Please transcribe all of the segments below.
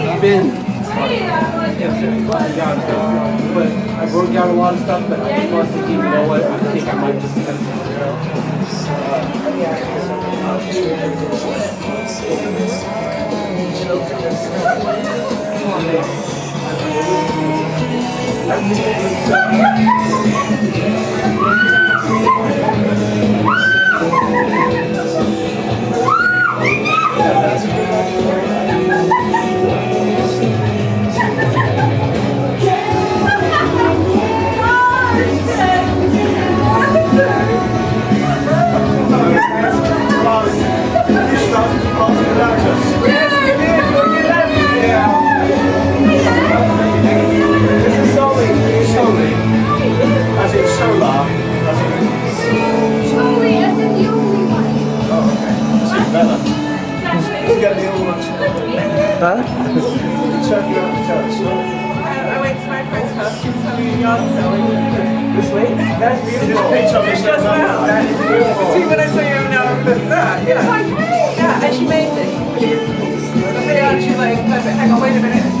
I've been. But I broke down a lot of stuff, but I just was thinking, you know what, I think I might just kind of Huh? I went to my friend's house. She was having a yard sale. this way? That's beautiful. Just now. That is beautiful. See, when I saw you now, that, yeah. Yeah, and she made it. The video, and she's like, hang on, wait a minute.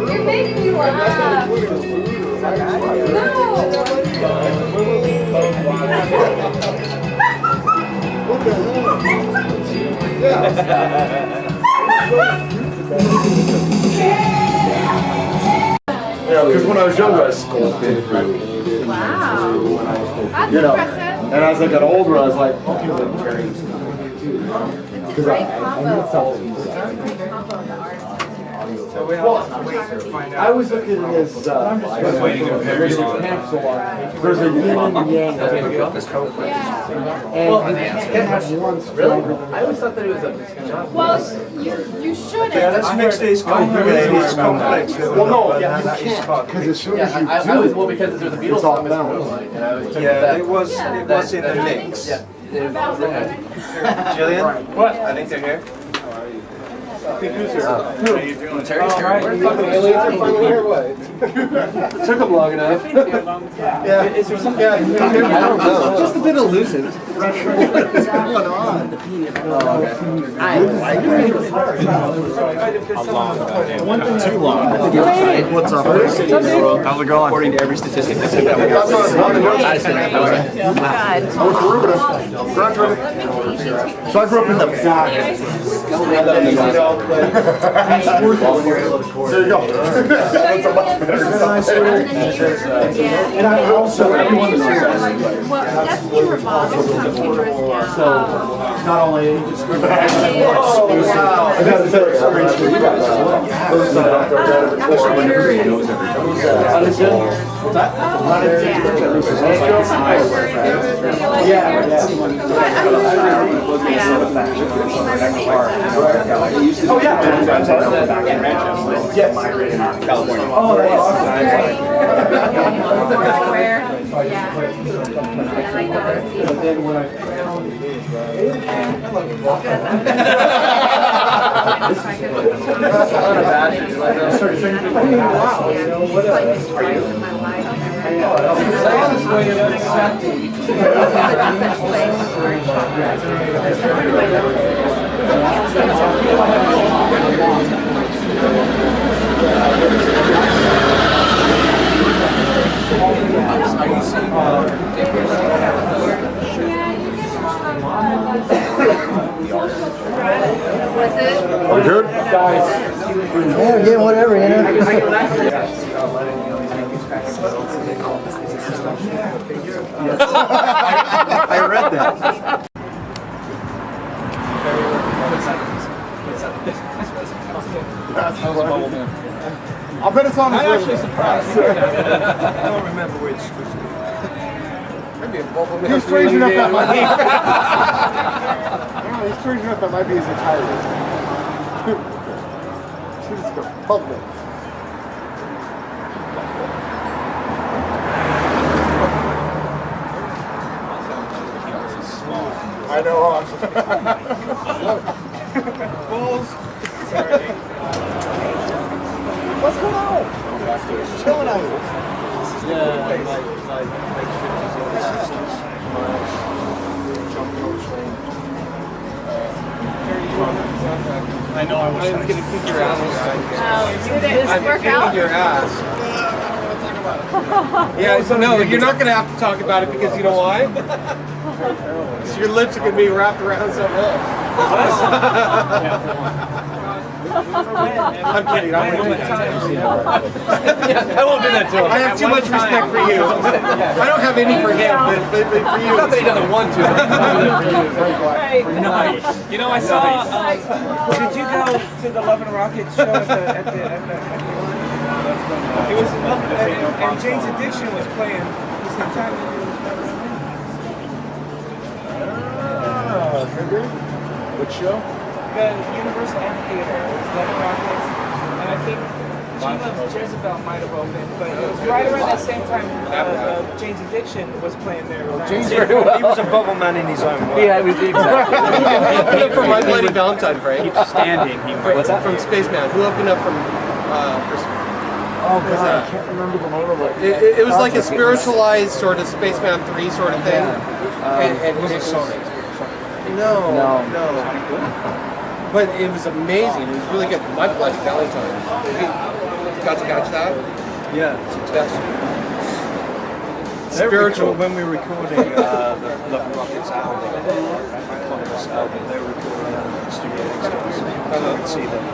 You make me laugh. Yeah, because when I was younger, I sculpted. Wow. That's You know, impressive. and as I got older, I was like, okay, because I need something. I was looking at this pencil. There's a yin and yang. And you can't have one stronger than I always thought that it was a... Well, you shouldn't. Let's mix these complex. Well, no, you can't, because as soon as you do, I was, well, because there's the Beatles it's all song is balanced. Moonlight, and I was took Yeah, that. it was in the mix. Yeah. Jillian? What? I think they're here. Terry's here. It took them long enough. Yeah. Is there something? I don't know. Just a bit elusive. What's going on? Too long. What's up? How's it going? According to every statistic, God. So I grew up in the back. There you go. That's a much better side. And I also, everyone is here. Well, that's the revolve. So, not only just go back and forth. I've had a better experience with you guys. What's that? Oh yeah. Yes. California. Oh, that's awesome. But then when I found I started thinking, wow, you know, what else? We're good? Yeah, whatever, you know. I read that. I'll bet it's on his I'm actually surprised. I don't remember which. Maybe a bubble. He's strange enough that might be. He's strange enough that might be his entirety. She's the public. I know Hawks. Bulls. What's going on? Chilling out here. I know I was going to kick your ass. Did it work out? Your ass. Yeah, so no, you're not going to have to talk about it because you know why? Because your lips are going to be wrapped around some hole. I'm kidding. I won't do that. I won't do that to him. I have too much respect for you. I don't have any for him, but for you. Not that he doesn't want to. Nice. You know, I saw. Did you go to the Love and Rockets show at the it was and Jane's Addiction was playing the same time. Which show? The Universal Amphitheater. It was Love and Rockets, and I think She Loves Jezebel might have opened, but it was right around that same time Jane's Addiction was playing there. Jane's He was a bubble man in his own way. Yeah, it was exactly. From My Bloody Valentine, Frank. Keep standing. What's that? From Spaceman. Who opened up from? Oh god, I can't remember the name of it. It was like a spiritualized sort of Spaceman 3 sort of thing. And Was it Sonic? No. But it was amazing. It was really good. My Bloody Valentine. You got to catch that? Yeah. That's spiritual. When we were recording the Love and Rockets album, eponymous album, they were recording in the studio next to us. You could see them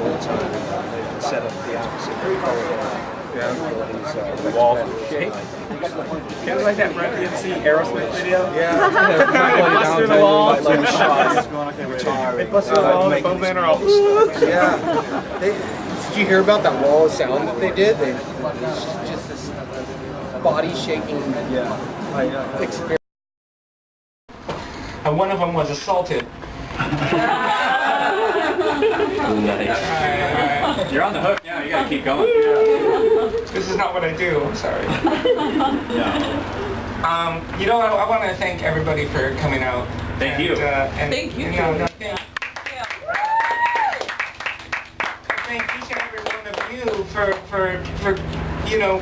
all the time. They could set up the atmosphere, the corridor. The walls of shit. It was like that, right? You ever see Aerosmith video? Yeah. Bust through the wall. Like shots, retiring. They bust through the wall, the boat man are all. Yeah. Did you hear about that wall of sound that they did? They just this body shaking experience. And one of them was assaulted. Nice. You're on the hook now. You gotta keep going. This is not what I do. I'm sorry. You know, I want to thank everybody for coming out. Thank you. Thank you. Thank each and every one of you for you know,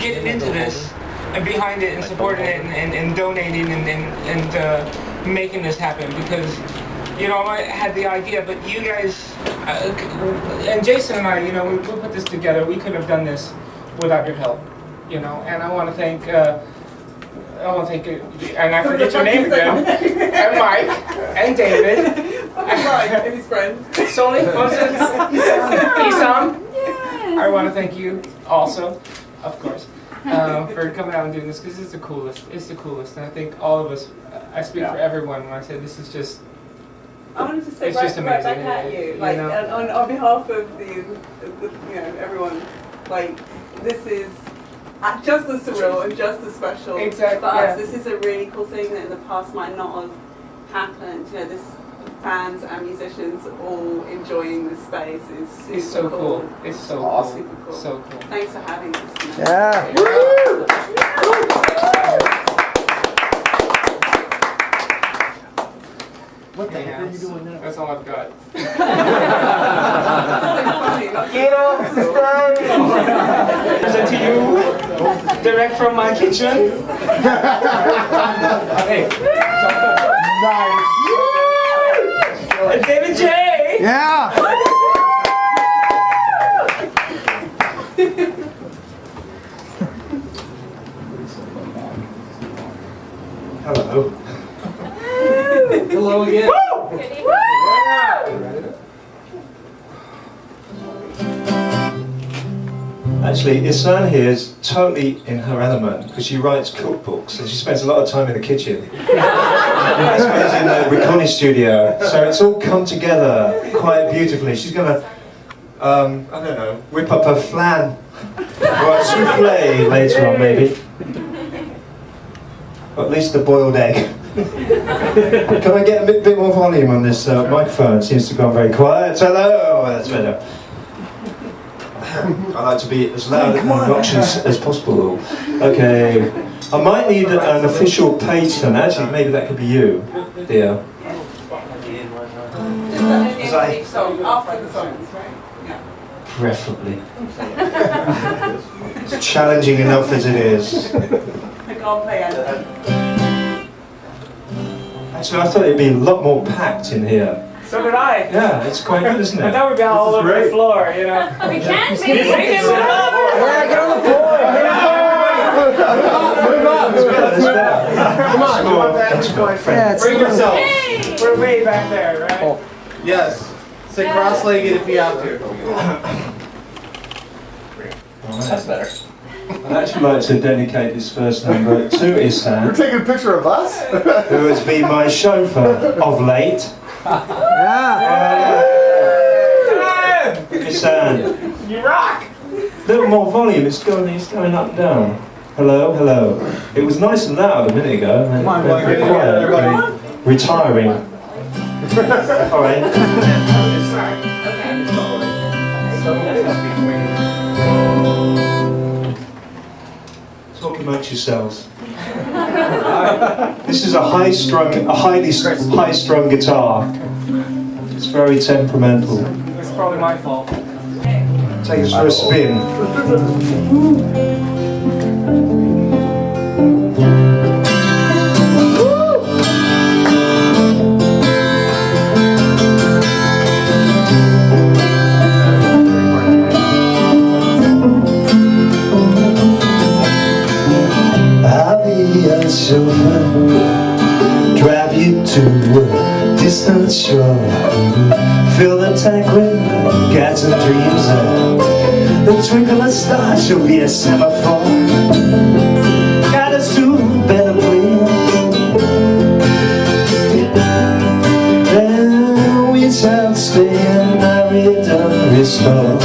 getting into this and behind it and supporting it and donating and making this happen, because you know, I had the idea, but you guys and Jason and I, you know, we put this together. We couldn't have done this without your help, you know. And I want to thank and I forget your name again, and Mike and David, and his friend. Soli, ysann. I want to thank you also, of course, for coming out and doing this, because it's the coolest. It's the coolest, and I think all of us. I speak for everyone when I say this is just. I wanted to say It's right, just right amazing. back at you, You like know. on behalf of the you know, everyone, like this is just as surreal and just as special Exactly, for us. yeah. This is a really cool thing that in the past might not have happened. You know, this fans and musicians all enjoying this space is super It's so cool. It's so awesome. cool. Super cool. So cool. Thanks for having us. Yeah. What the heck are you doing now? That's all I've got. Get off the Present to you, direct from my kitchen. Okay. Nice. David J. Yeah. Hello. Hello again. Actually, ysann here is totally in her element because she writes cookbooks and she spends a lot of time in the kitchen. Especially in the recording studio. So it's all come together quite beautifully. She's gonna, I don't know, whip up her flan or a souffle later on, maybe. Or at least the boiled egg. Can I get a bit more volume on this microphone? It seems to have gone very quiet. Hello! That's better. I like to be as loud and obnoxious as possible. Okay. I might need an official page turn. Actually, maybe that could be you, dear. Each song, after the songs, right? Yeah. Preferably. It's challenging enough as it is. I can't play anything. Actually, I thought it'd be a lot more packed in here. So did I. Yeah, it's quite good, isn't I it? thought we'd be all over the floor, you know. We can, We maybe. can move up. Yeah, get on the floor. Move up. Come on. Yeah, it's Bring yourself. Hey! We're way back there, right? Yes. Sit cross-legged if you have to. That's better. I'd actually like to dedicate this first number to You're ysann, taking a picture of us? who has been my chauffeur of late. Yeah. ysann, You rock! a little more volume, it's going up and down. Hello, hello. It was nice and loud a minute ago, and on, then very quiet, very retiring. Alright. Talk amongst yourselves. This is a highly high-strung guitar. It's very temperamental. It's probably my fault. Take us for a spin. I'll be your chauffeur, drive you to a distant shore, fill the tank with gas and dreams, and the twinkle of stars shall be a semaphore. Got us to a better place, then we shall stay and married and restored.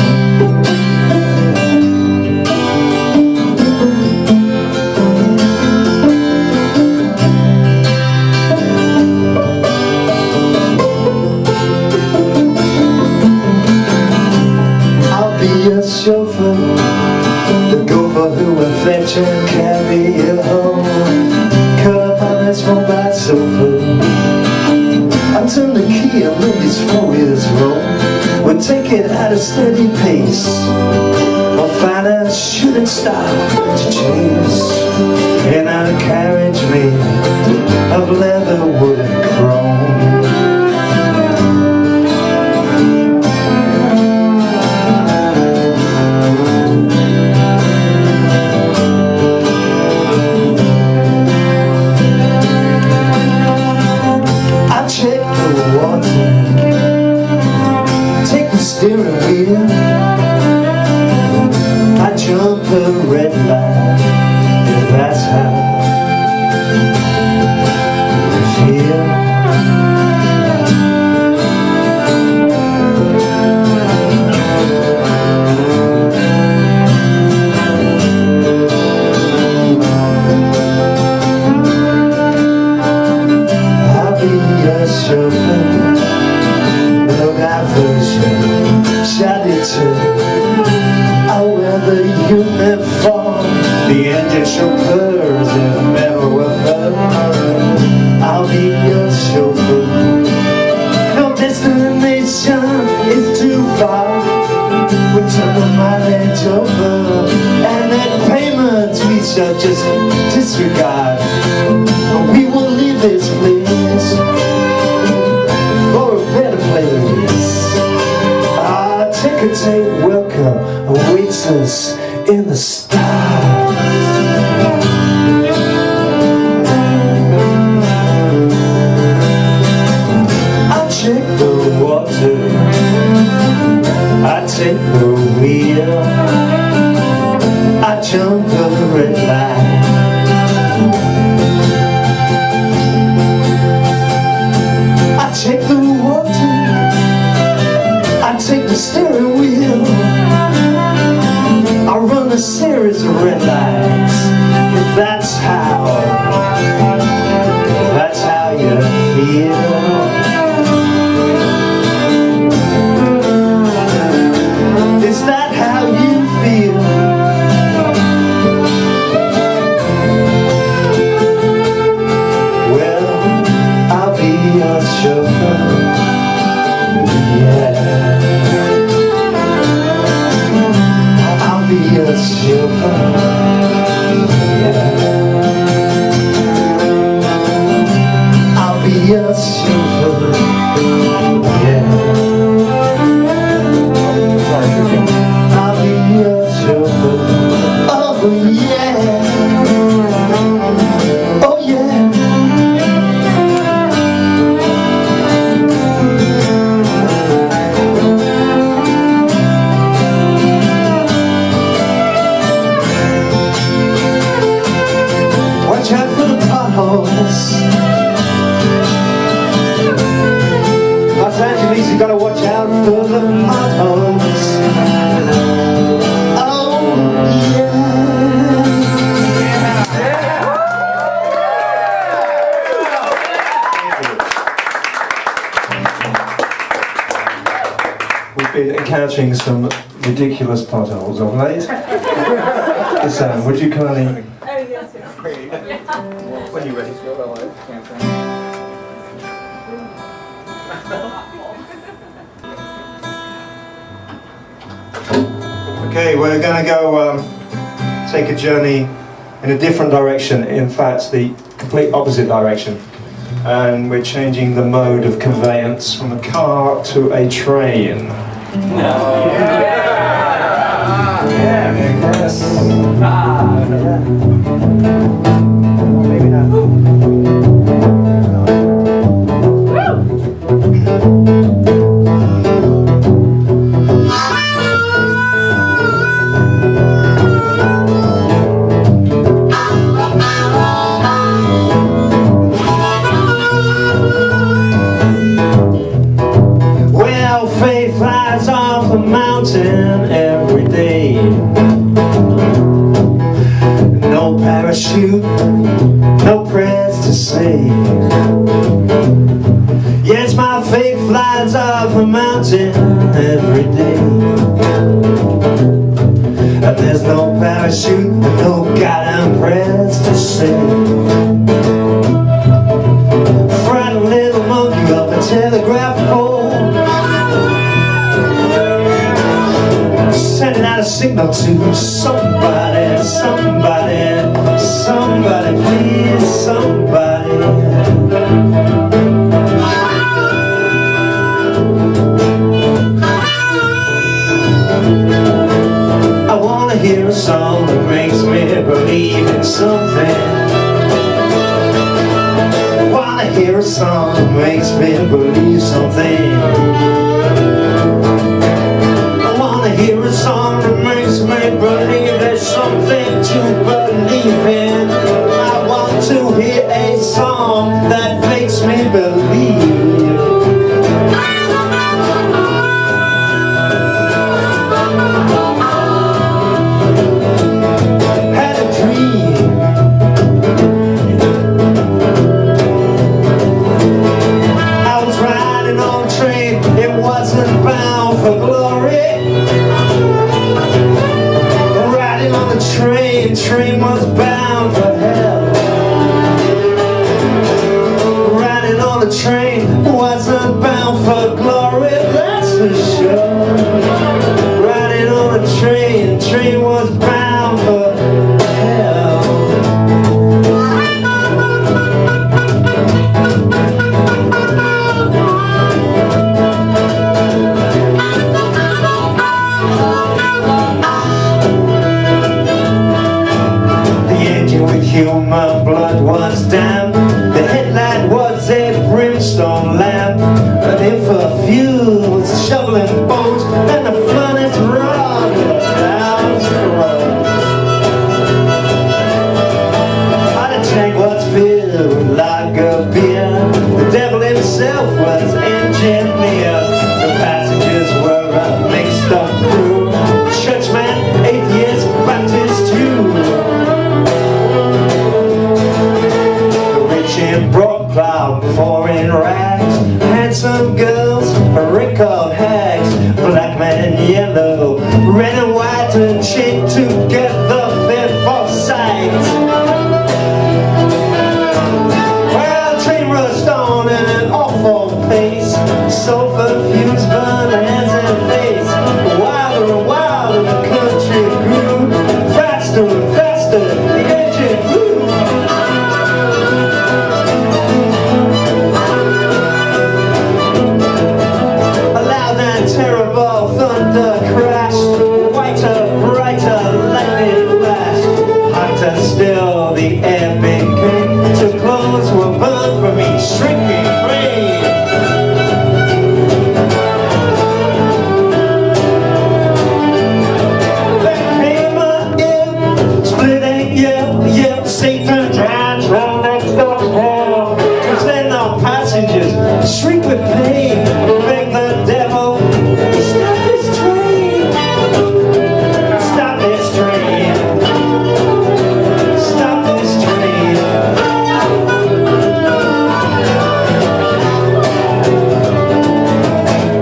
Chauffeur, the gopher who will fetch and carry you home. Cut up on this mobile sofa, I turn the key and let these 4 wheels roll. We'll take it at a steady pace, we'll find a shooting star to chase, in a carriage made of leather, wood and chrome. Steering wheel, I jump the red line, if that's how you feel. I'll be your chauffeur, no diversion. I'll wear the uniform, the engine chauffeurs in metal with her. I'll be your chauffeur. No destination is too far. We turn the mileage over, and then payments we shall just disregard. We will leave this place for a better place. Ticket welcome awaits us in the stars. I check the water, I take the wheel, I jump the red light, Los Angeles, you gotta watch out for the potholes. Oh yeah. We've been encountering some ridiculous potholes of late. Ysann, would you kindly... Oh, yes, yes. When you're ready. Okay, we're going to go take a journey in a different direction. In fact, the complete opposite direction. And we're changing the mode of conveyance from a car to a train. Maybe not. Well, faith flies off the mountain every day. No parachute, no prayers to say. Yes, my faith flies off the mountain every day. And there's no parachute, no goddamn prayers to say. Frightened little monkey up a telegraph pole, sending out a signal to somebody, somebody, somebody, please, somebody. I wanna hear a song that makes me believe in something. I wanna hear a song that makes me believe something. Hear a song that makes me believe there's something to believe in. I want to hear a song that makes me believe. Had a dream. I was riding on a train, it wasn't bound for glory. Train was bound for hell. Riding on the train wasn't bound for glory, that's for sure. Riding on the train was bound for hell. Human blood was damp. The headlight was a brimstone lamp. But if a few was shoveling bones, and the furnace run down the road. The tank was filled with lager beer. The devil himself was engineer. The passengers were a mixed up crew. Churchman, atheist, Baptist, Jew. In broad cloud, foreign rags, handsome girls, wrinkled hags, black man in yellow, red and white, and chained together fit for sight. Well, the train rushed on at an awful pace, sulfur fumes burned hands and face. Wilder and wilder the country grew, faster and faster the engine flew. Terrible thunder crashed, whiter, brighter. short haul to send our passengers shriek with pain, beg the devil, stop this train, stop this train, stop this train.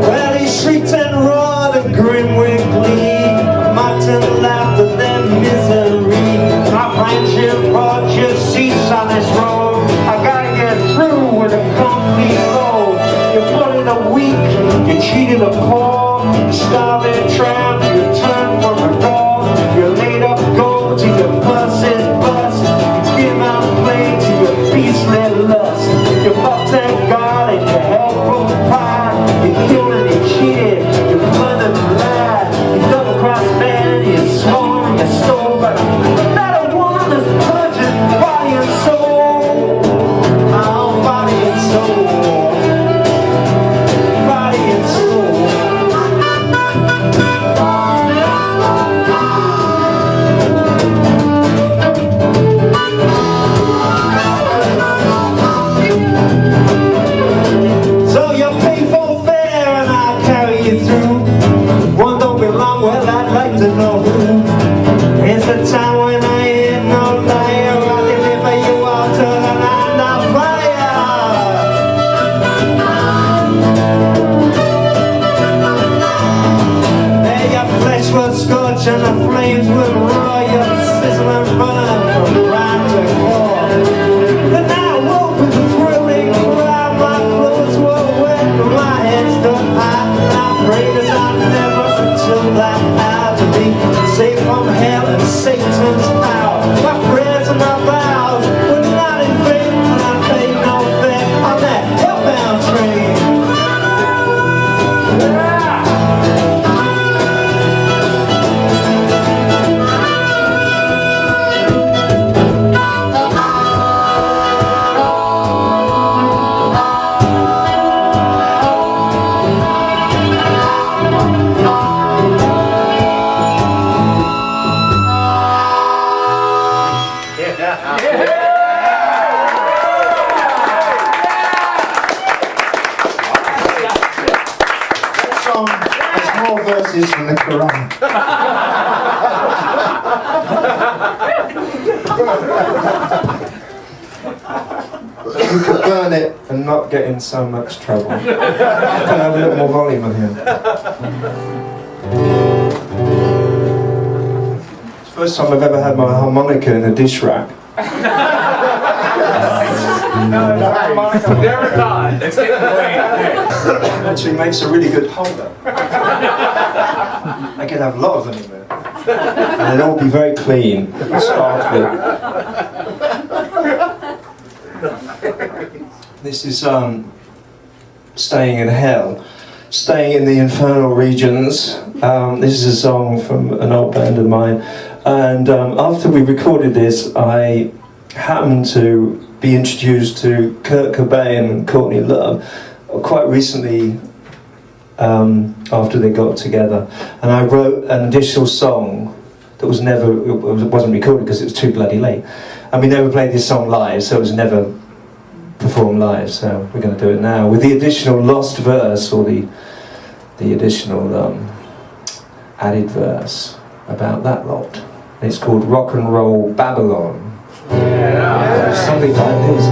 Well, he shrieked and roared and grinned with glee, mocked and laughed at their misery. My friendship brought your seats on this road. I gotta get through with a complete load. You bullied the weak, you cheated the poor, you starving tramp, you turned from the door. You laid up gold to your purse's bust. You give out play to your beastly lust. You fucked and God and you held from pride. You killed and you cheated, you plundered and lied. You double crossed man, you swore and you stole, but not a one is purging body and soul. Oh, body and soul. Body and soul. So you pay for fare and I'll carry you through. One don't belong, well I'd like to know who. It's the time when I ain't no liar. I deliver you all to the land of fire. There your flesh will scorch and the flames will roar. Your sizzle and burn from ground to core. The night woke with a thrilling cry. My clothes were wet, my head stood high. I prayed as I never until that hour to be safe from hell and Satan's power. My prayers and my vows were not in vain, and I paid no fare on that hellbound train. That song has more verses than the Quran. You could burn it and not get in so much trouble. Can I have a little more volume on here? It's the first time I've ever had my harmonica in a dish rack. Never thought. Let's get the It actually makes a really good holder. I could have a lot of them in there. And they'll all be very clean and sparkly. This is Staying in Hell. Staying in the Infernal Regions. This is a song from an old band of mine. And after we recorded this, I happened to be introduced to Kurt Cobain and Courtney Love quite recently after they got together, and I wrote an additional song that wasn't recorded because it was too bloody late, and we never played this song live, so it was never performed live. So we're going to do it now with the additional lost verse, or the additional added verse about that lot. It's called Rock and Roll Babylon. Something like this.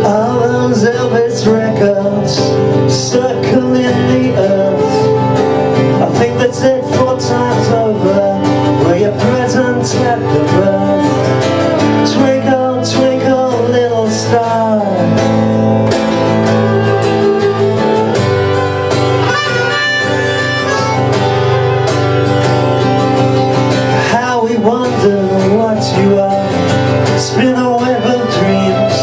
All those Elvis records circling the earth, I think that's it 4 times over. Were you present at the birth? Twinkle, twinkle, little star. How we wonder what you are. Spin a web of dreams.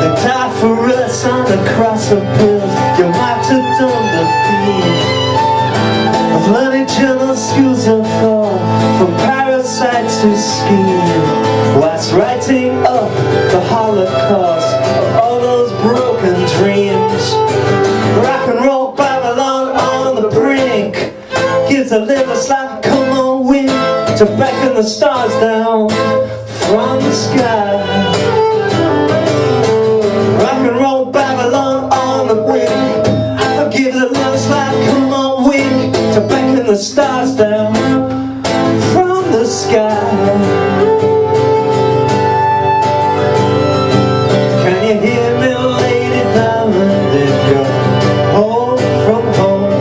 They died for us on the cross of pills. You might have done the theme of learning journal school. schools of thought, from parasite to scheme, whilst writing up the Holocaust, all those broken dreams. Rock and roll Babylon on the brink gives a little slap, come on wind, to beckon the stars down from the sky. Rock and roll Babylon on the wing gives a little slap, come on wind, to beckon the stars down from the sky. Can you hear me, lady diamond, if you're home from home?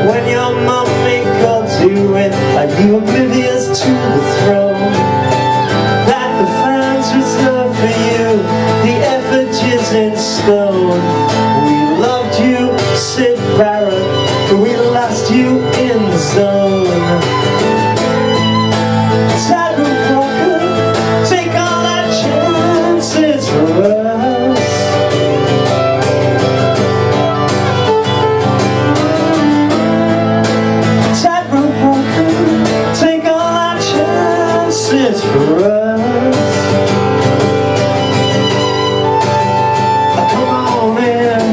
When your mommy calls you in, are you oblivious to the throne that the fans reserve for you, the effigies in stone? We loved you, Sid Barrett, but we lost you in the zone. Tightrope walker, take all our chances for us. Tightrope walker, take all our chances for us. Come on in,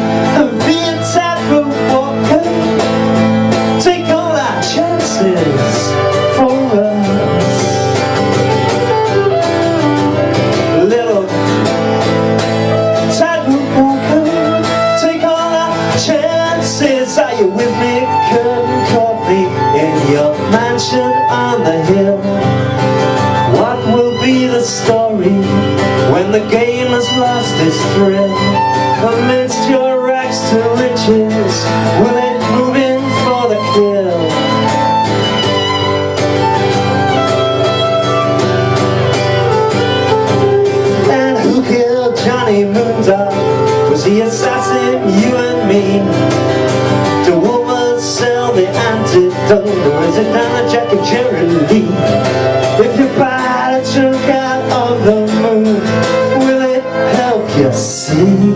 be a tightrope walker, take all our chances for us. Little tightrope walker, take all our chances. Are you with me? Curtain caught me in your mansion on the hill. What will be the story when the game has lost its thrill? Amidst your rags to riches, will it move in for the kill? And who killed Johnny Moondog? Was the assassin you and me? Do women sell the antidote, or is it down the Jack and Jerry Lee? If you buy a chunk out of the moon, will it help you see?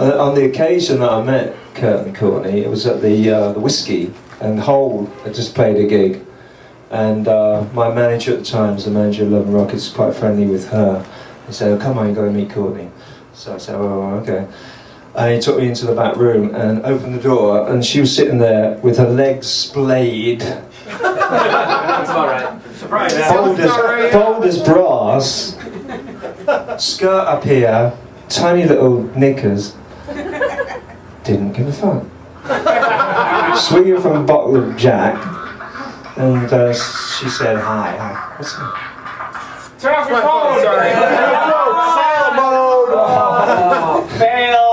On the occasion that I met Kurt and Courtney, it was at the Whiskey, and Hole had just played a gig, and my manager at the time was the manager of Love and Rockets, quite friendly with her. He said, "Oh, come on, you got to meet Courtney." So I said, "Oh, okay." And he took me into the back room and opened the door, and she was sitting there with her legs splayed. That's about right. Surprise. Bold as brass, skirt up here, tiny little knickers. Didn't give a fuck. Swinging from a bottle of Jack, and she said, "Hi, hi." What's that? Turn off your phone! Sorry. Fail!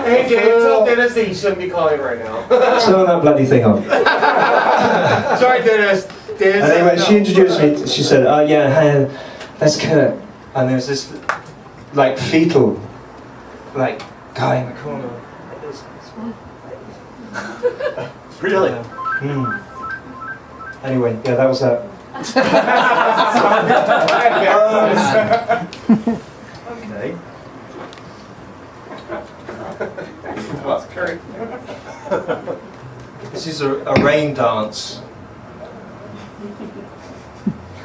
Hey James, tell Dennis that you shouldn't be calling right now. Turn that bloody thing on. Sorry Dennis. And anyway, she introduced me. She said, "Oh yeah, hey, that's Kurt." And there was this like fetal, like guy in the corner. Really? Anyway, yeah, that was that. Okay. This is a rain dance.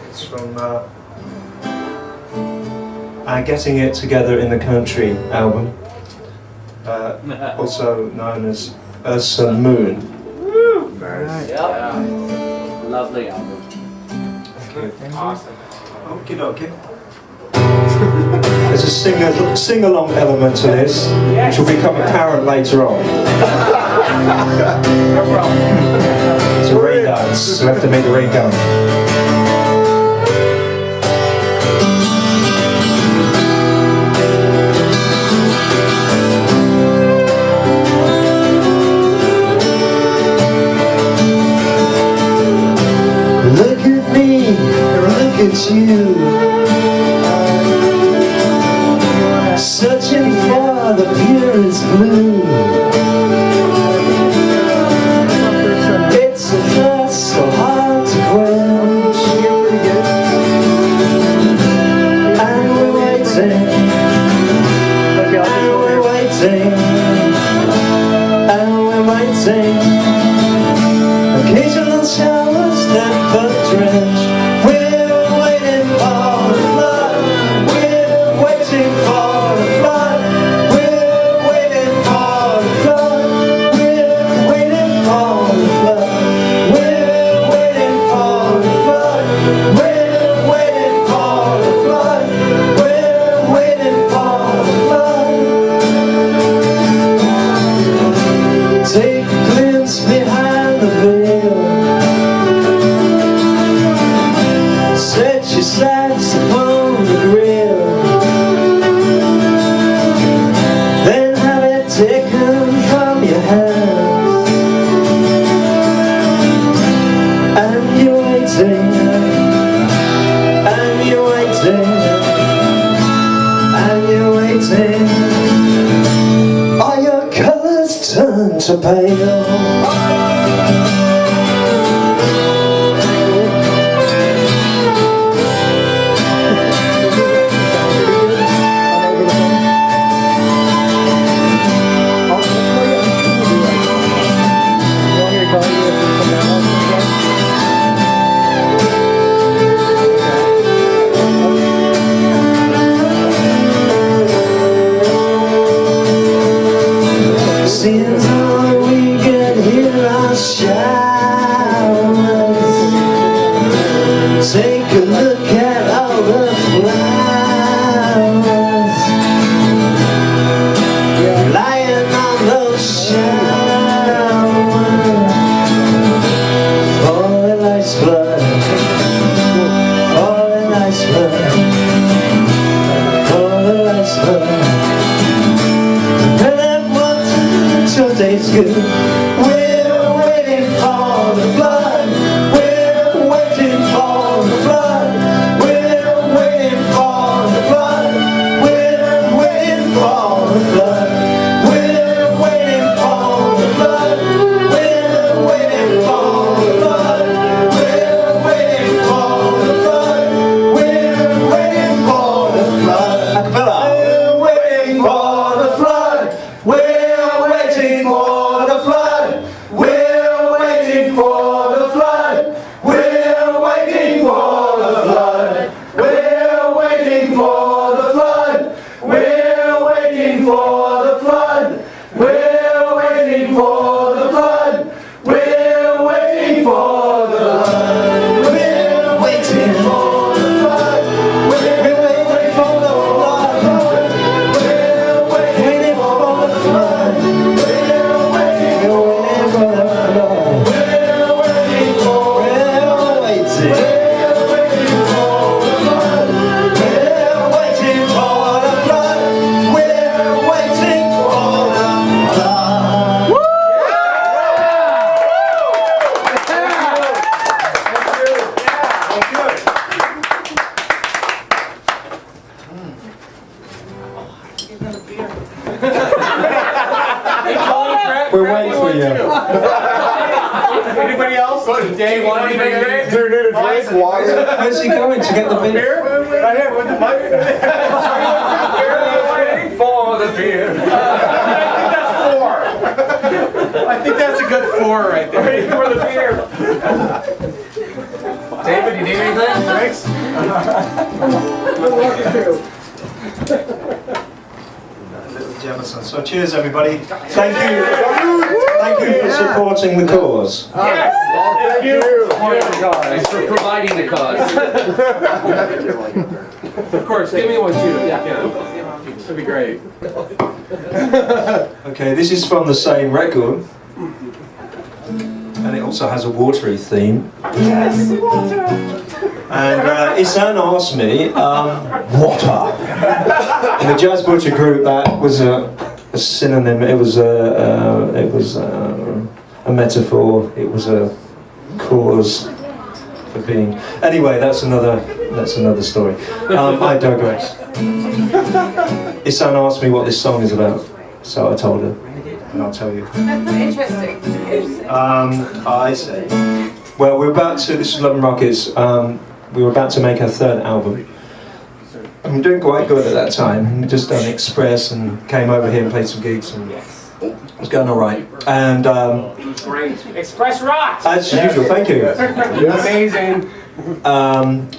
It's from Getting It Together in the Country album, also known as Ysann Moon. Lovely album. Awesome. Okie dokie. There's a sing-along element to this, which will become apparent later on. No problem. It's a rain dance, so we have to make the rain count. Look at me, look at you, searching for the purest blue. waiting, and you're waiting, and you're waiting. Are your colours turned to pale? Seeing how we can hear our showers. Take a look at all the flowers lying on those showers. Falling like blood, falling like blood, falling like blood. Your day's good. We're waiting for the flood. We're waiting for the flood. We're waiting for the flood. We're waiting for the flood. We're waiting for the flood. We're waiting for the flood. We're waiting for the flood. We're waiting for the flood. Acapella. We're waiting for the flood. We're waiting for the flood. We're waiting for the flood. We're waiting for the flood. We're waiting for the flood. We're waiting for the flood. We're waiting for the flood. We're waiting for the flood. We're waiting for the flood. We're waiting for the flood. We're waiting for the flood. We're waiting for you. Anybody else? Dave, want anything? Do you need a drink? Water? Where's he going to get the beer? Right here with the mic. For the beer. I think that's 4. I think that's a good 4 right there. Waiting for the beer. David, you need anything? Thanks. Jefferson. So cheers everybody. Thank you. Thank you for supporting the cause. Yes. Thank you. Thanks for providing the cause. Of course, give me one too. Yeah. That'd be great. Okay, this is from the same record. And it also has a watery theme. Yes, water. And ysann asked me, water. In the Jazz Butcher group, that was a synonym. It was a metaphor. It was a cause for being. Anyway, that's another story. I digress. Ysann asked me what this song is about, so I told her, and I'll tell you. Interesting. I say, well, we're about to. This is Love and Rockets. We were about to make our 3rd album. I'm doing quite good at that time. We just done Express and came over here and played some gigs and it was going all right. And Great. Express rock. as usual, thank you. Amazing.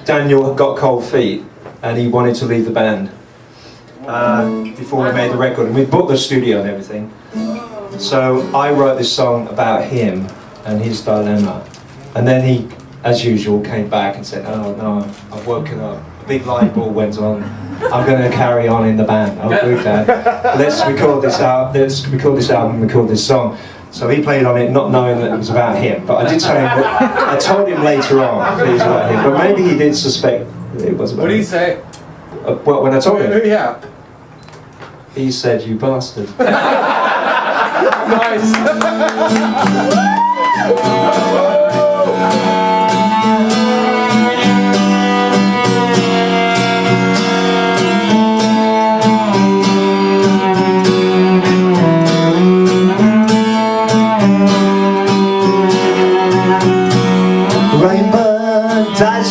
Daniel got cold feet and he wanted to leave the band before we made the record. And we booked the studio and everything. So I wrote this song about him and his dilemma. And then he, as usual, came back and said, "Oh no, I've woken up. A big light bulb went on. I'm going to carry on in the band. Oh, good, Dad. Let's record this out. Let's record this album. Record this song." So he played on it, not knowing that it was about him. But I did tell him. I told him later on that it was about him. But maybe he did suspect that it was about him. What did he say? Well, when I told him, Yeah. he said, "You bastard." Nice.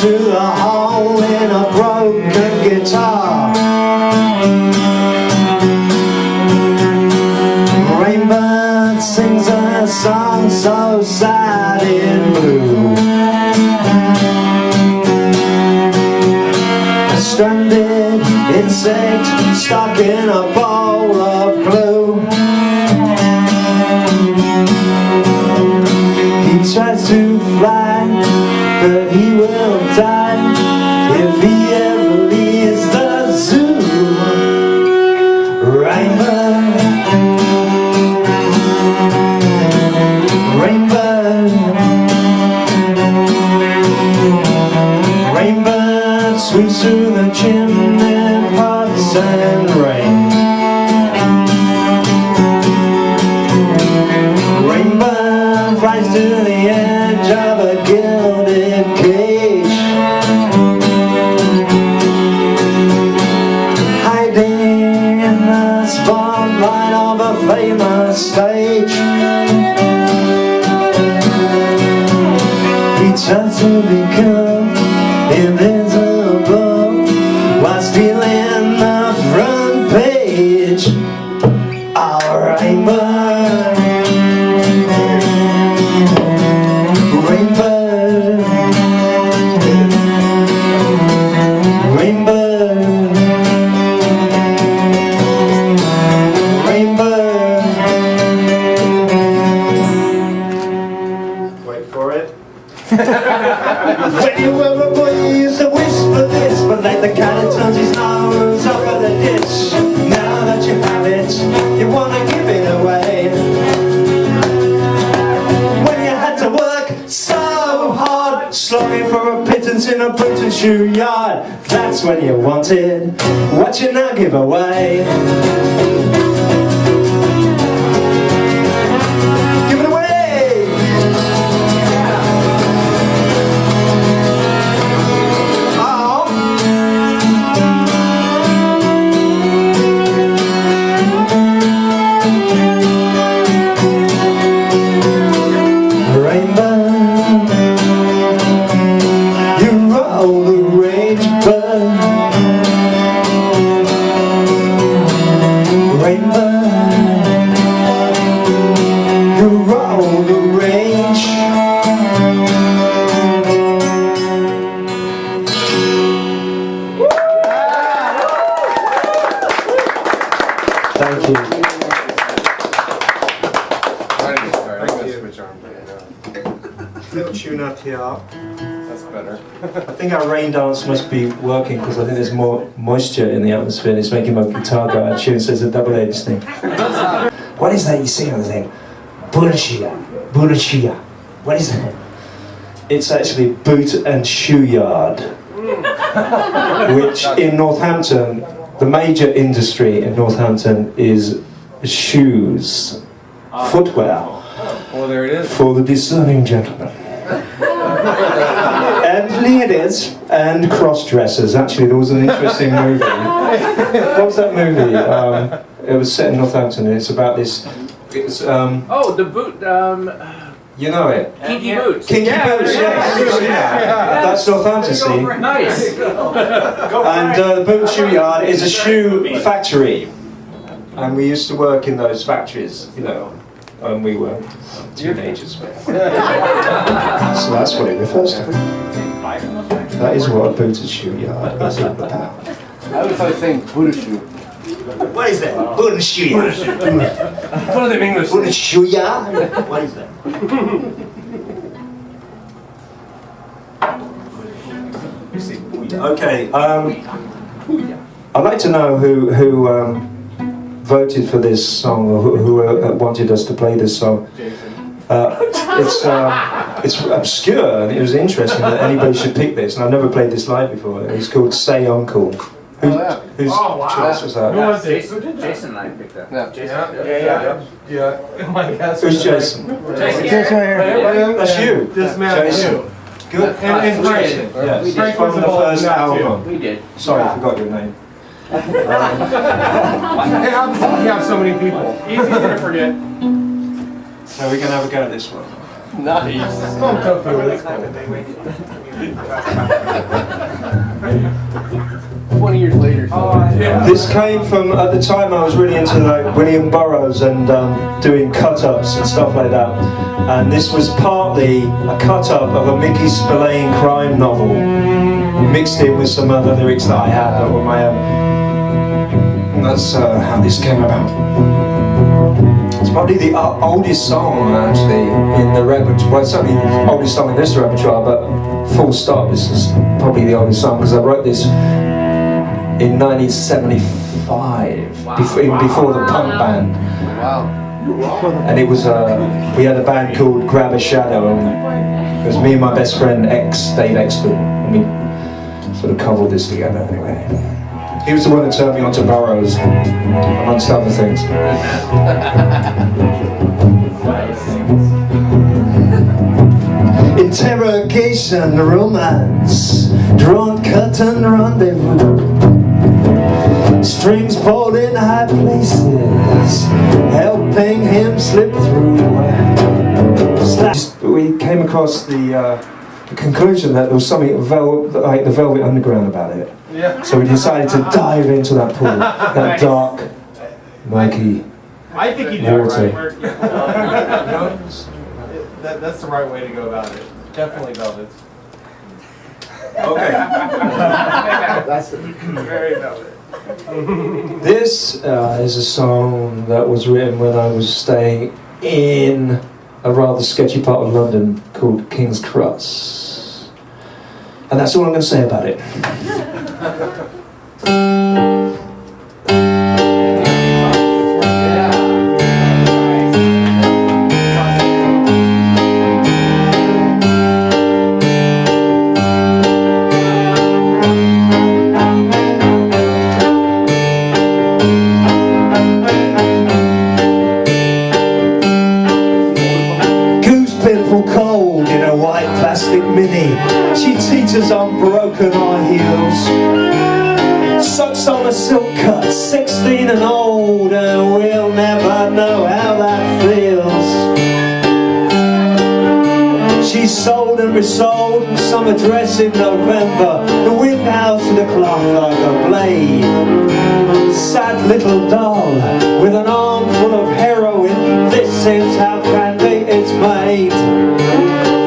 to the hole in a broken guitar. Rainbird sings a song so sad in blue. A stranded insect stuck in a bowl of glue. He tries to fly, but he will die if he ever leaves the zoo. Rainbird, rainbird, rainbird sweeps through the chimney pots and rain. Rainbird flies to the edge of a gilded cage, hiding in the spotlight of a famous stage. He tries to become invisible while stealing the front page. Oh, rainbird, rainbird, rainbird, rainbird. Wait for it. When you were a boy, you used to whisper this, but like the cat that turns his nose up at the ditch. Now that you have it, you wanna give it away. When you had to work so hard, slogging for a pittance in a boot and shoe yard, that's when you wanted what you now give away. Give it away! Thank you. Little tune up here. That's better. I think our rain dance must be working because I think there's more moisture in the atmosphere and it's making my guitar go out of tune, so it's a double-edged thing. What is that you sing on the thing? Burashia. Burashia. What is that? It's actually boot and shoe yard, which in Northampton, the major industry in Northampton is shoes, footwear. Well, there it is. For the discerning gentleman. And ladies and cross-dressers. Actually, there was an interesting movie. What was that movie? It was set in Northampton, and it's about this. It's Oh, the boot. you know it. Kinky boots. Kinky boots, yes. Yeah. That's Northampton, see. Nice. And the boot and shoe yard is a shoe factory, and we used to work in those factories, you know, when we were teenagers. So that's what it refers to. That is what a boot and shoe yard is all about. I was always saying Buddha shoe. What is that? Boot and shoe yard. One of them English. Boot and shoe yard? What is that? Okay, I'd like to know who voted for this song, or who wanted us to play this song. It's obscure, and it was interesting that anybody should pick this, and I've never played this live before. It's called Say Uncle. Whose choice was that? Who was it? Jason and I picked that. Yeah. Who's Jason? Jason. That's you. This man. Jason. Good. And Frank. Yes. Frank From was the involved first in that too. album. We did. Sorry, I forgot your name. How come you have so many people? Easy to forget. So we're going to have a go at this one. Nice. Kung Fu, that's cool. 20 years later. This came from, at the time I was really into like William Burroughs and doing cut-ups and stuff like that. And this was partly a cut-up of a Mickey Spillane crime novel, mixed in with some other lyrics that I had that were my own. And that's how this came about. It's probably the oldest song actually in the repertoire. Well, it's certainly the oldest song in this repertoire, but full stop, this is probably the oldest song because I wrote this in 1975, before the punk band. Wow. And it was, we had a band called Grab a Shadow, and it was me and my best friend Dave Exton, and we sort of cobbled this together anyway. He was the one that turned me on to Burroughs, amongst other things. Interrogation, romance, drawn curtain rendezvous, strings pulled in high places, helping him slip through. We came across the conclusion that there was something like the Velvet Underground about it. Yeah. So we decided to dive into that pool, that dark, murky I think you do water. it right. That's the right way to go about it. Definitely velvet. Okay. That's very velvet. This is a song that was written when I was staying in a rather sketchy part of London called King's Cross. And that's all I'm going to say about it. Cold in a white plastic mini, she teeters on broken high heels, sucks on a silk cut, 16 and old, and we'll never know how that feels. She's sold and resold, summer dress in November, the wind howls to the cloth like a blade. Sad little doll with an arm full of heroin, this is how candy is made.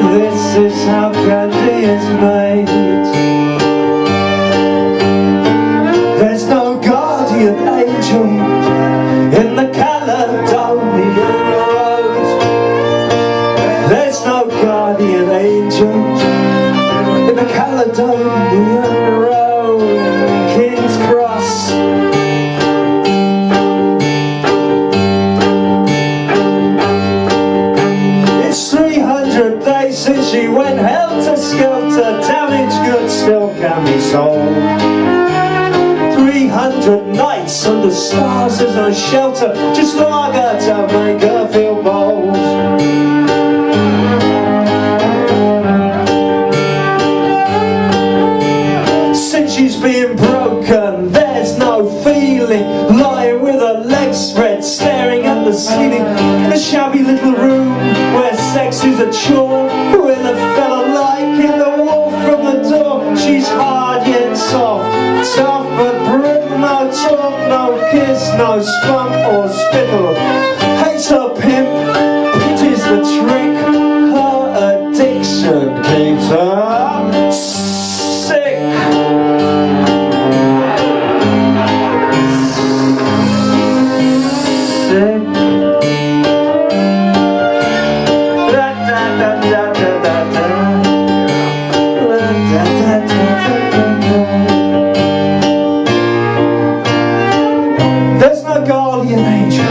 This is how candy is made. There's no guardian angel in the Caledonian Road. There's no guardian angel in the Caledonian Road. King's Cross. It's 300 days since she went helter-skelter. Damaged goods still can be sold. 300 nights under stars as a shelter, just lager to make her feel bold. Since she's been broken, there's no feeling, lying with her legs spread, staring at the ceiling, in a shabby little room where sex is a chore, with a fella like in the wall from the door. She's hard yet soft, tough but brutal, no talk, no kiss, no spunk or spittle. Hates her pimp, pities the trick, her addiction keeps her sick. There's no guardian angel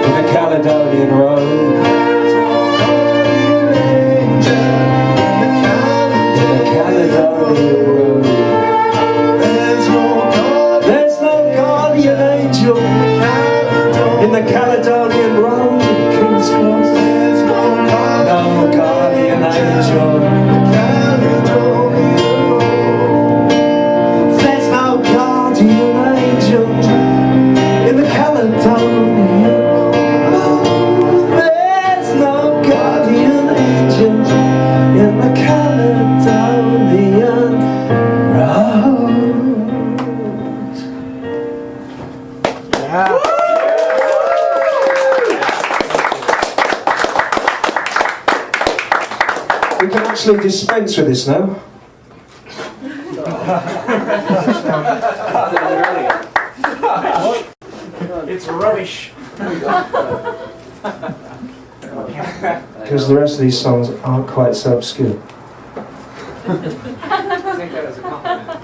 in the Caledonian Road. In the Caledonian Road. There's no guardian angel in the Caledonian Road. King's Cross. No guardian angel. There's no guardian angel in the We can actually dispense with this now. It's rubbish. Because the rest of these songs aren't quite so obscure. Take that as a compliment.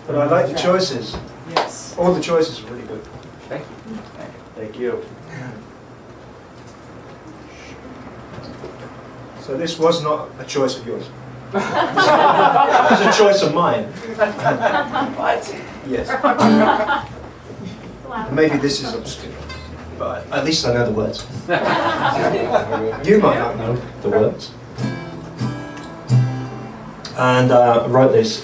But I like the choices. Yes. All the choices are really good. Thank you. Thank you. So this was not a choice of yours. It was a choice of mine. What? Yes. Maybe this is obscure, but at least I know the words. You might not know the words. And I wrote this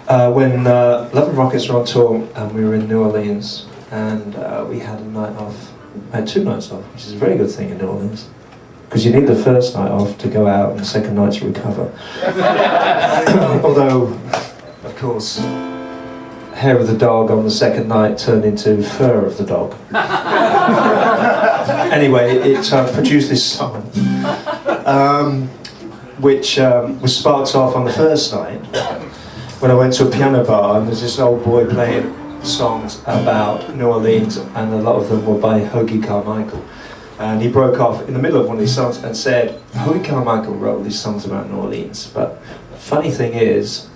when Love and Rockets were on tour, and we were in New Orleans, and we had a night off. I had 2 nights off, which is a very good thing in New Orleans, because you need the first night off to go out and the second night to recover. Although, of course, hair of the dog on the second night turned into fur of the dog. Anyway, it produced this song, which was sparked off on the first night when I went to a piano bar, and there's this old boy playing songs about New Orleans, and a lot of them were by Hoagy Carmichael. And he broke off in the middle of one of these songs and said, Hoagy Carmichael wrote these songs about New Orleans, but the funny thing is,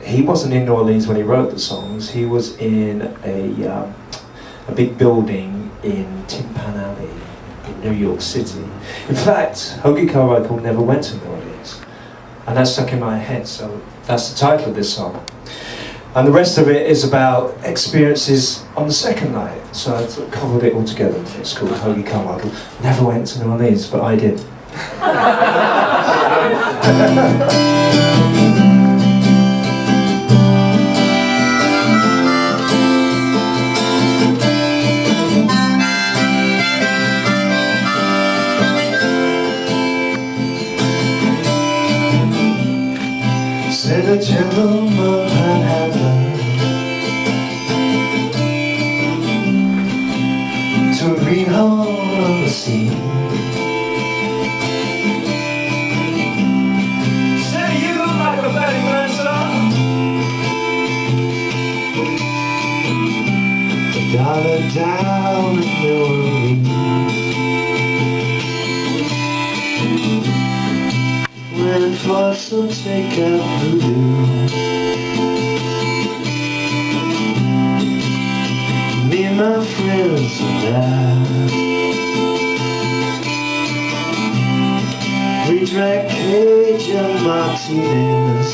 he wasn't in New Orleans when he wrote the songs. He was in a big building in Tin Pan Alley in New York City. In fact, Hoagy Carmichael never went to New Orleans, and that stuck in my head, so that's the title of this song. And the rest of it is about experiences on the second night, so I sort of cobbled it all together. It's called Hoagy Carmichael never went to New Orleans, but I did. Said a gentleman had learned to read all on the sea. Say you look like a Betty Mercer, $1 down in New Orleans. When folks will take out voodoo, me and my friends and I, we drank Cajun martinis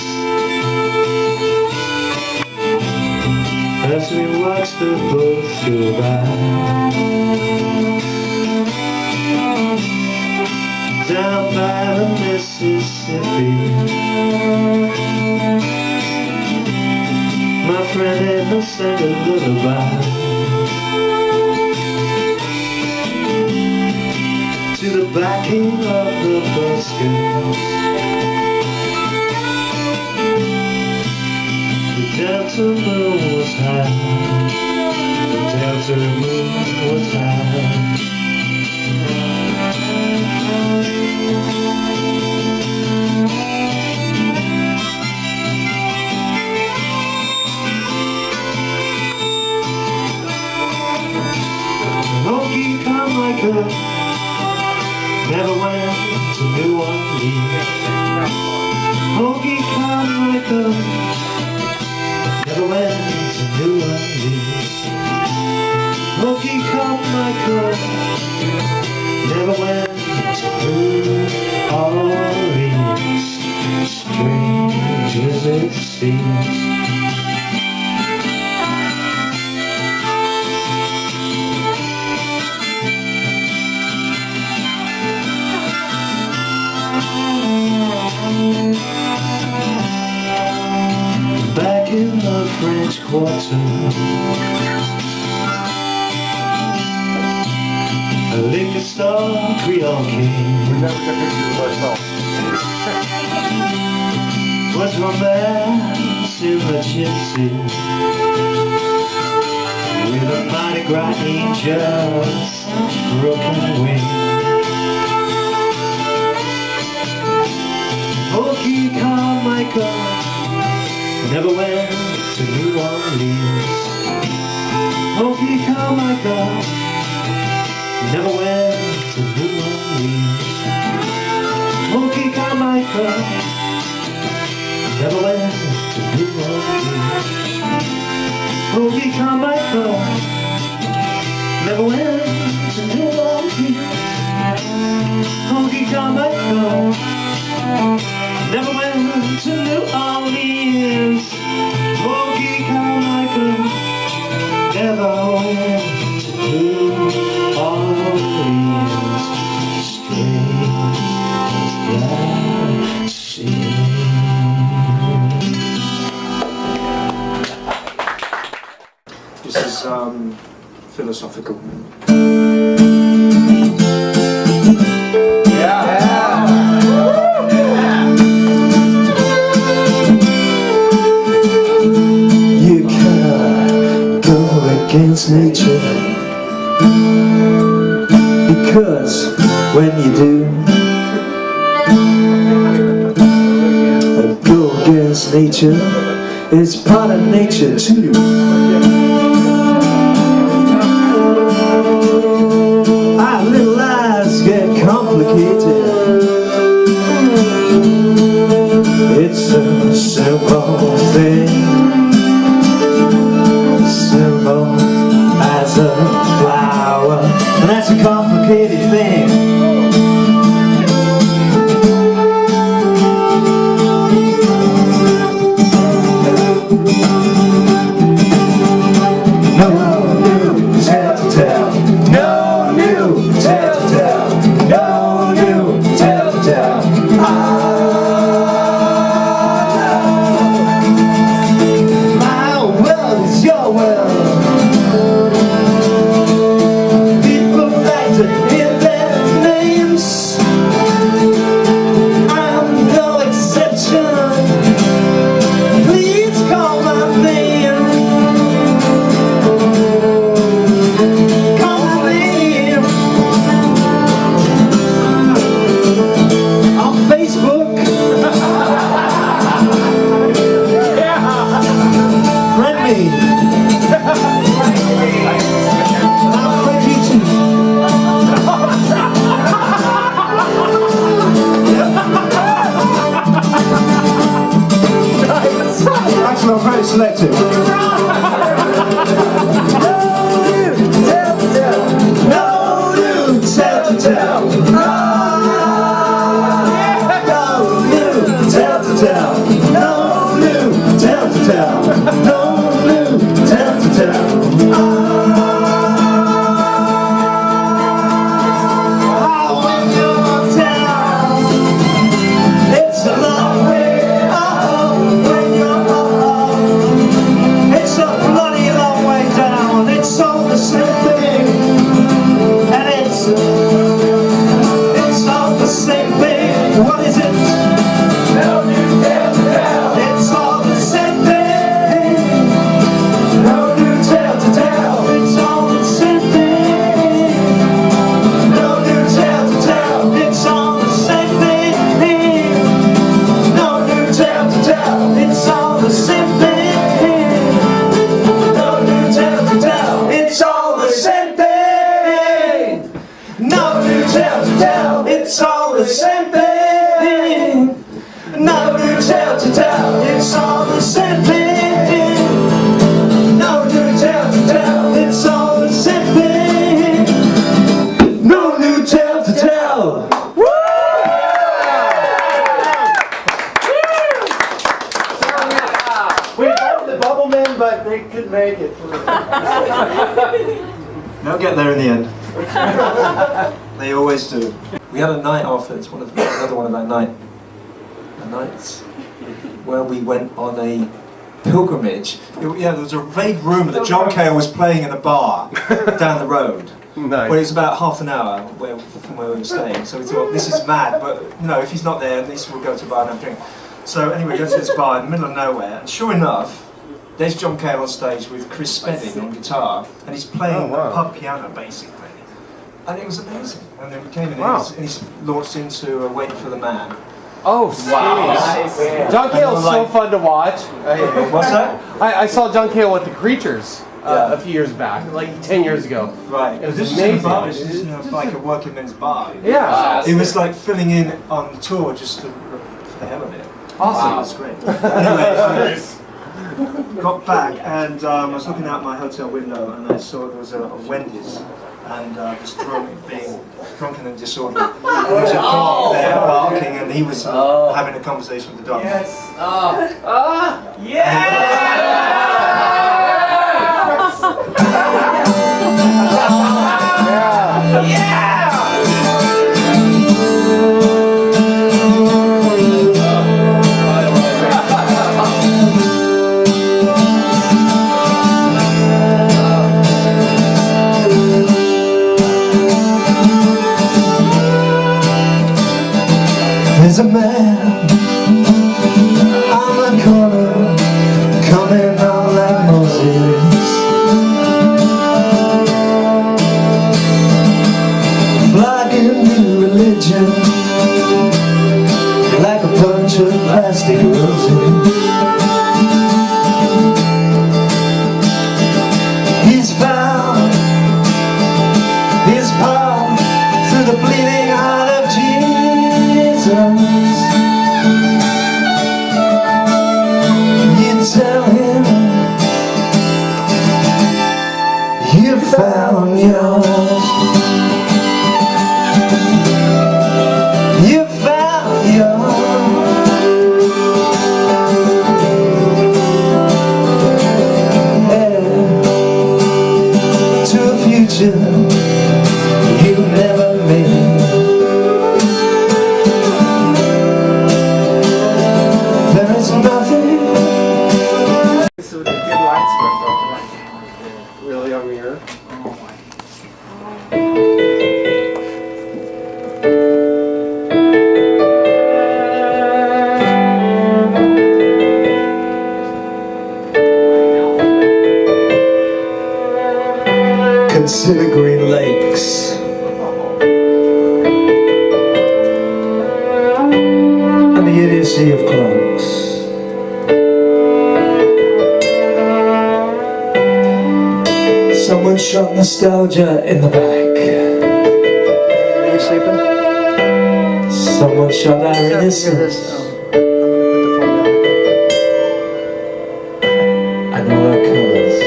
as we watched the boats go by. Down by the Mississippi, my friend and I sang a lullaby to the backing of the buskers. The Delta moon was high, the Delta moon was high. Hoagy Carmichael never went to New Orleans. Hoagy Carmichael never went to New Orleans. Hoagy Carmichael never went to New Orleans. Strange as it seems. Back in the French Quarter, a liquor store, Creole King. We never took pictures of ourselves. Was romance in the gypsy, with a Mardi Gras angel's broken wing. never went to New Orleans. Honky Carmichael never went to New Orleans. Honky Carmichael never went to New Orleans. Honky Carmichael never went to New Orleans. Honky Carmichael never went to New Orleans. Honky Carmichael never went to New Orleans. Strange that seems. This is philosophical. You cannot go against nature, because when you do go against nature, it's part of nature too. Our little lives get complicated. It's a simple thing, simple as a flower, and that's a complicated thing. No new tale to tell, no new tale to tell, no new tale to tell. My world is your world. People like to hear their names. I'm no exception. Please call my name. Call my name. On Facebook. Friend me. I'll friend you too. Actually, I'm very selective. No new tale to tell. No new tale to tell. No new tale to tell. No new tale to tell. No new tale to tell. Oh, in your town, it's a long way up. When you're up, it's a bloody long way down. It's all the same thing, and it's all the same thing. What is it? No new tale to tell. It's all the same thing. No new tale to tell. It's all the same thing. No new tale to tell. It's all the same thing. No new tale to tell. It's all the same thing. No new tale to tell. It's all the same thing. No new tale to tell. It's all the same thing. No new tale to tell. It's all the same thing. No new tale to tell. It's all the same thing. No new tale to tell. We invited the bubble men, but they couldn't make it. They'll get there in the end. They always do. We had a night off. It's another one of our nights where we went on a pilgrimage. There was a raid room that John Cale was playing in a bar down the road. Nice. Well, it was about half an hour from where we were staying. So we thought, this is mad, but if he's not there, at least we'll go to a bar and have a drink. So anyway, we go to this bar in the middle of nowhere, and sure enough, there's John Cale on stage with Chris Spedding on guitar, and he's playing the pub piano basically. And it was amazing. And then we came in and he's launched into Waiting for the Man. Oh, sweet. John Cale's so fun to watch. What's that? I saw John Cale with the Creatures a few years back, like 10 years ago. Right. It was this amazing. is a bar. This is like a working men's bar. Yeah. It was like filling in on the tour just for the hell of it. Awesome. It was great. Anyway, got back and I was looking out my hotel window and I saw there was a Wendy's and this being drunken and disorderly. There was a dog there barking and he was having a conversation with the dog. Yes. There's a man on the corner coming on like Moses, flogging new religion like a bunch of plastic roses. He's found his path through the bleeding heart of Jesus. You tell him you found yours. You found yours. Headed to a future you never made. There is nothing. This is a good light spread. Really on mirror. Consider Green Lakes and the idiocy of clocks. Someone shot nostalgia in the back. Are you sleeping? Someone shot our innocence. And all our colors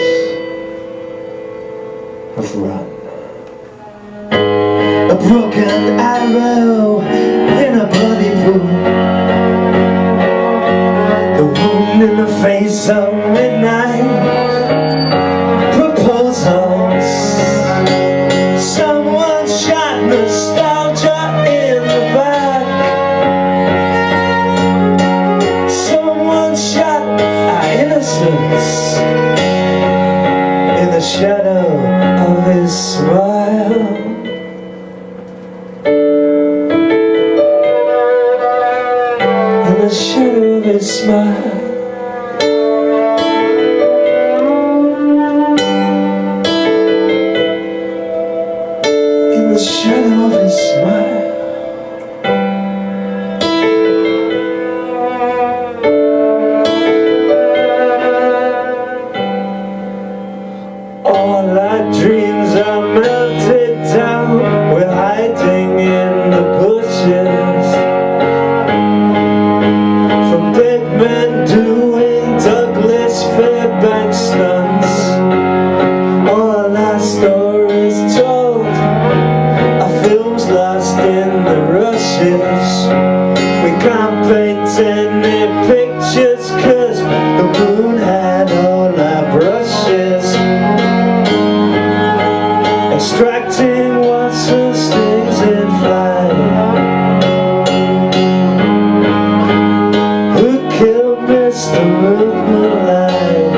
have run. A broken arrow in a bloody pool. The wound in the face of midnight. Proposals. Someone shot nostalgia in the back. Someone shot our innocence in the shadow of his smile. In the shadow of his smile. In the shadow of his smile. All our dreams are melted down. We're hiding in the bushes from dead men doing Douglas Fairbanks stunts. All our stories told, our films lost in the rushes. We can't paint any pictures 'cause the moon had all our brushes. Extracting Watson's things in flight. Who killed Mr. Moonlight?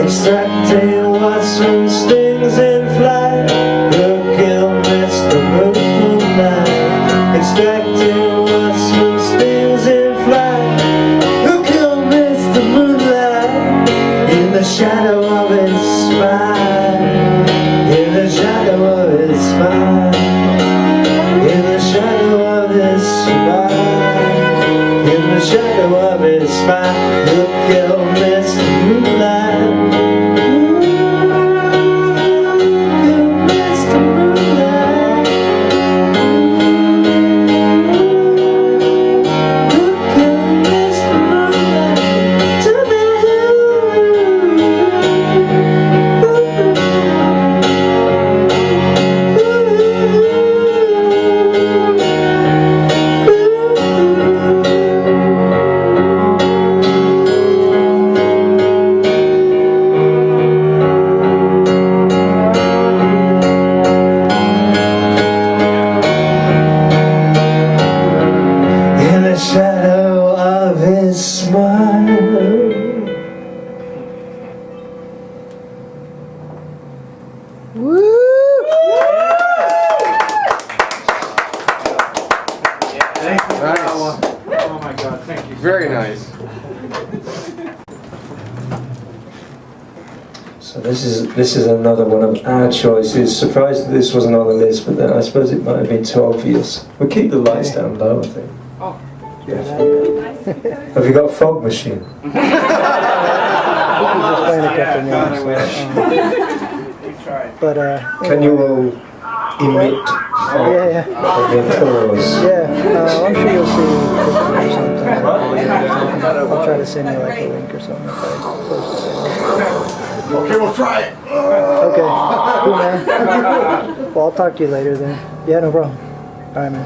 Extracting Watson's things in flight. Who killed Mr. Moonlight? Extracting Watson's things smile, in the shadow of his smile, look at Mr. Moonlight. Look at Mr. Moonlight. Look at Mr. Moonlight. Tell me in the shadow of his smile. Oh my God, thank you. Very nice. So this is another one of our choices. Surprised that this wasn't on the list, but then I suppose it might have been too obvious. We'll keep the lights down low, I think. Oh. Yeah. Have you got a fog machine? Just playing a couple more. We tried. But Can you all emit fog? yeah. Indoors? Yeah, I'm sure you'll see pictures or something. I'll try to send you like a link or something if I post it. Okay, we'll try it. Okay, cool, man. Well, I'll talk to you later then. Yeah, no problem. All right, man.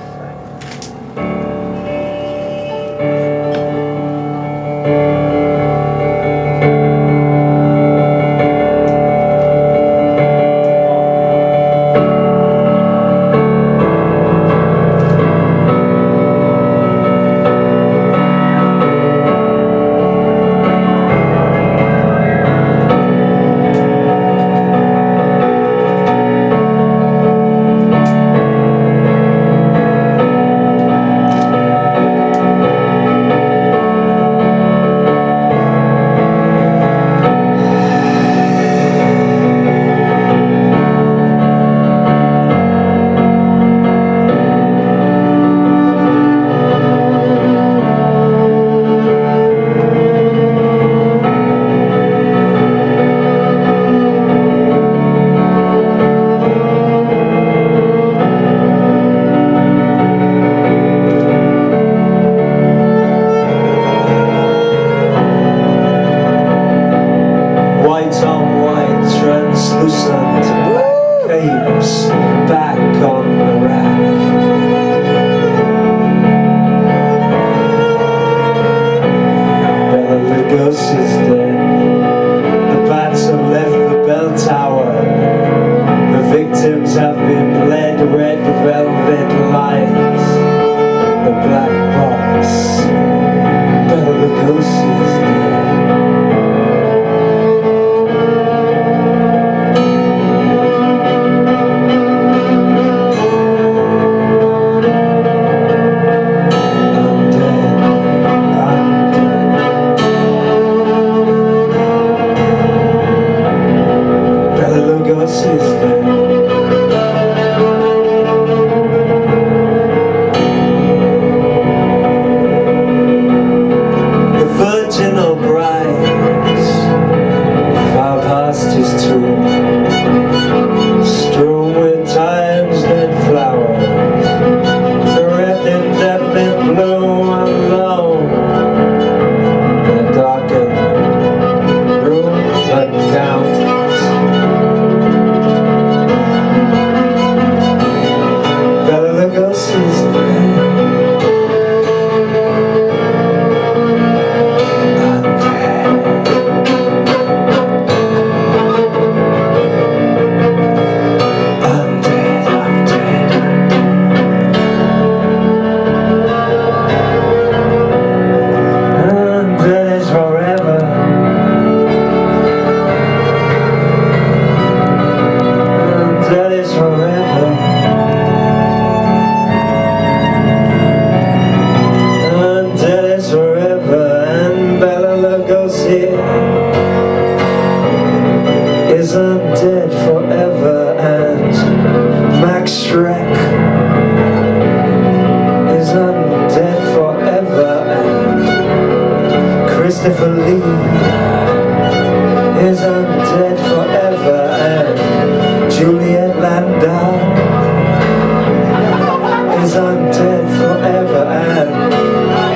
undead forever, and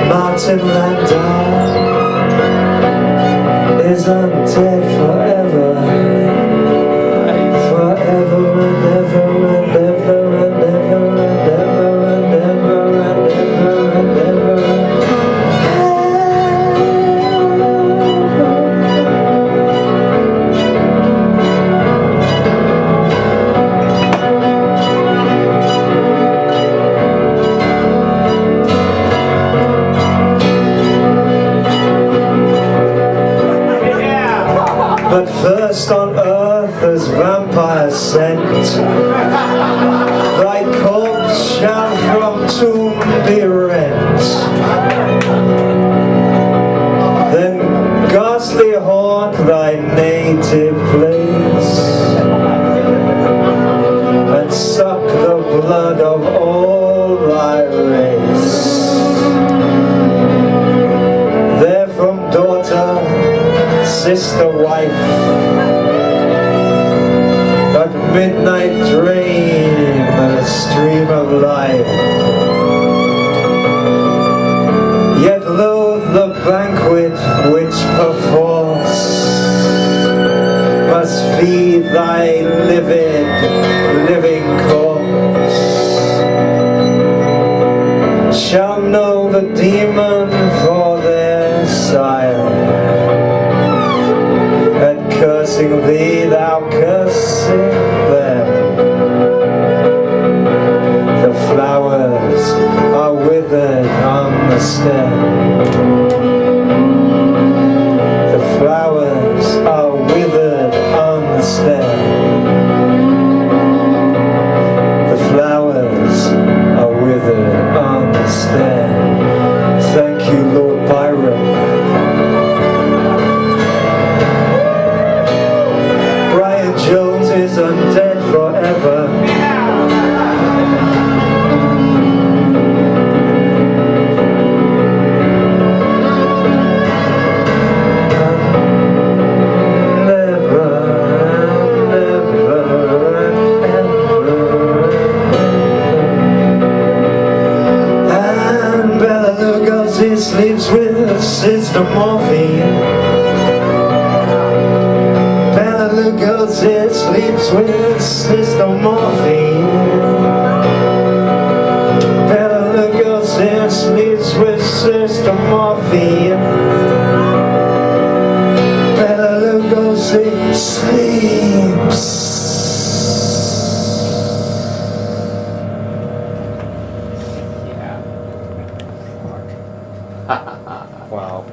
Martin Landau is undead forever, forever and ever and ever and ever and ever and ever and ever and ever. But first on earth as vampires sent, thy corpse shall from tomb be rent. Then ghastly haunt thy native place, and suck the blood of all thy race. There from daughter, sister, wife, but midnight drain the stream of life. Yet loathe the banquet which perforce must feed thy living corpse. Shall know the demon for their sire, cursing thee, thou cursing them. The flowers are withered on the stem. The flowers are withered on the stem. The flowers are withered on the stem. Thank you, Lord Byron. Jones is undead forever. And Bela Lugosi sleeps with Sister Morphine. Lugosi sleeps with Sister Morphine. Bela Lugosi sleeps with Sister Morphine. Bela Lugosi sleeps. Wow.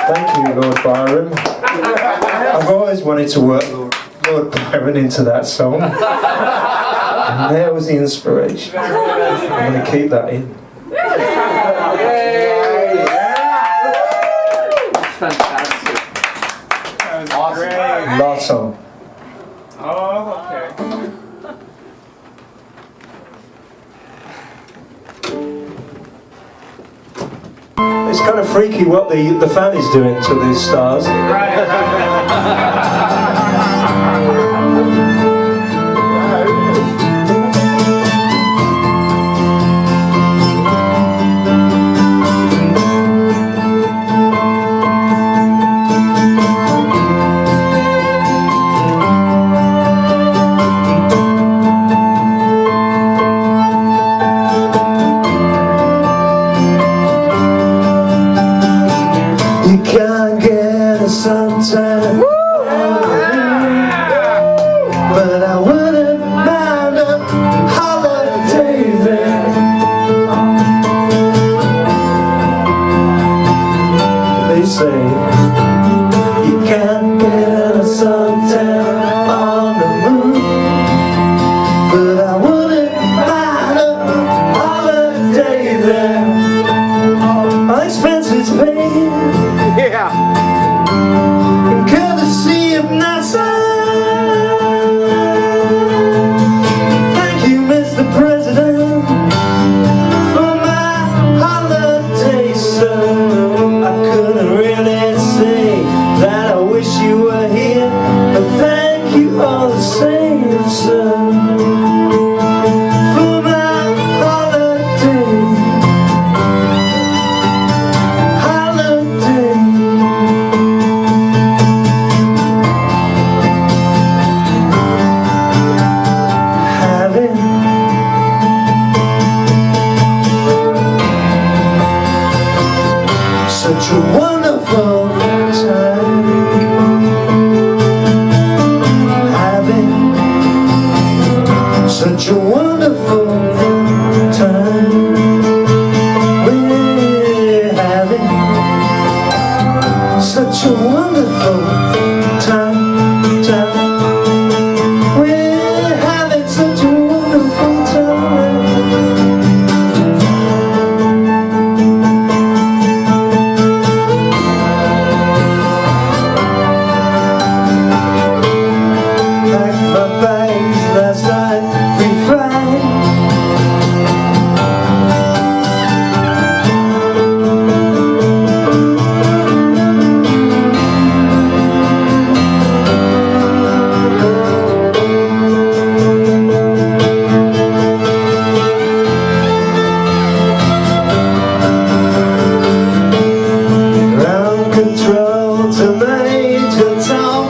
Thank you, Lord Byron. I've always wanted to work Lord Byron into that song. And there was the inspiration. I'm going to keep that in. Fantastic. That was awesome. Last song. Oh, okay. It's kind of freaky what the fan is doing to these stars. You can't get a suntan. my bags last night, free Friday. Ground control to Major Tom.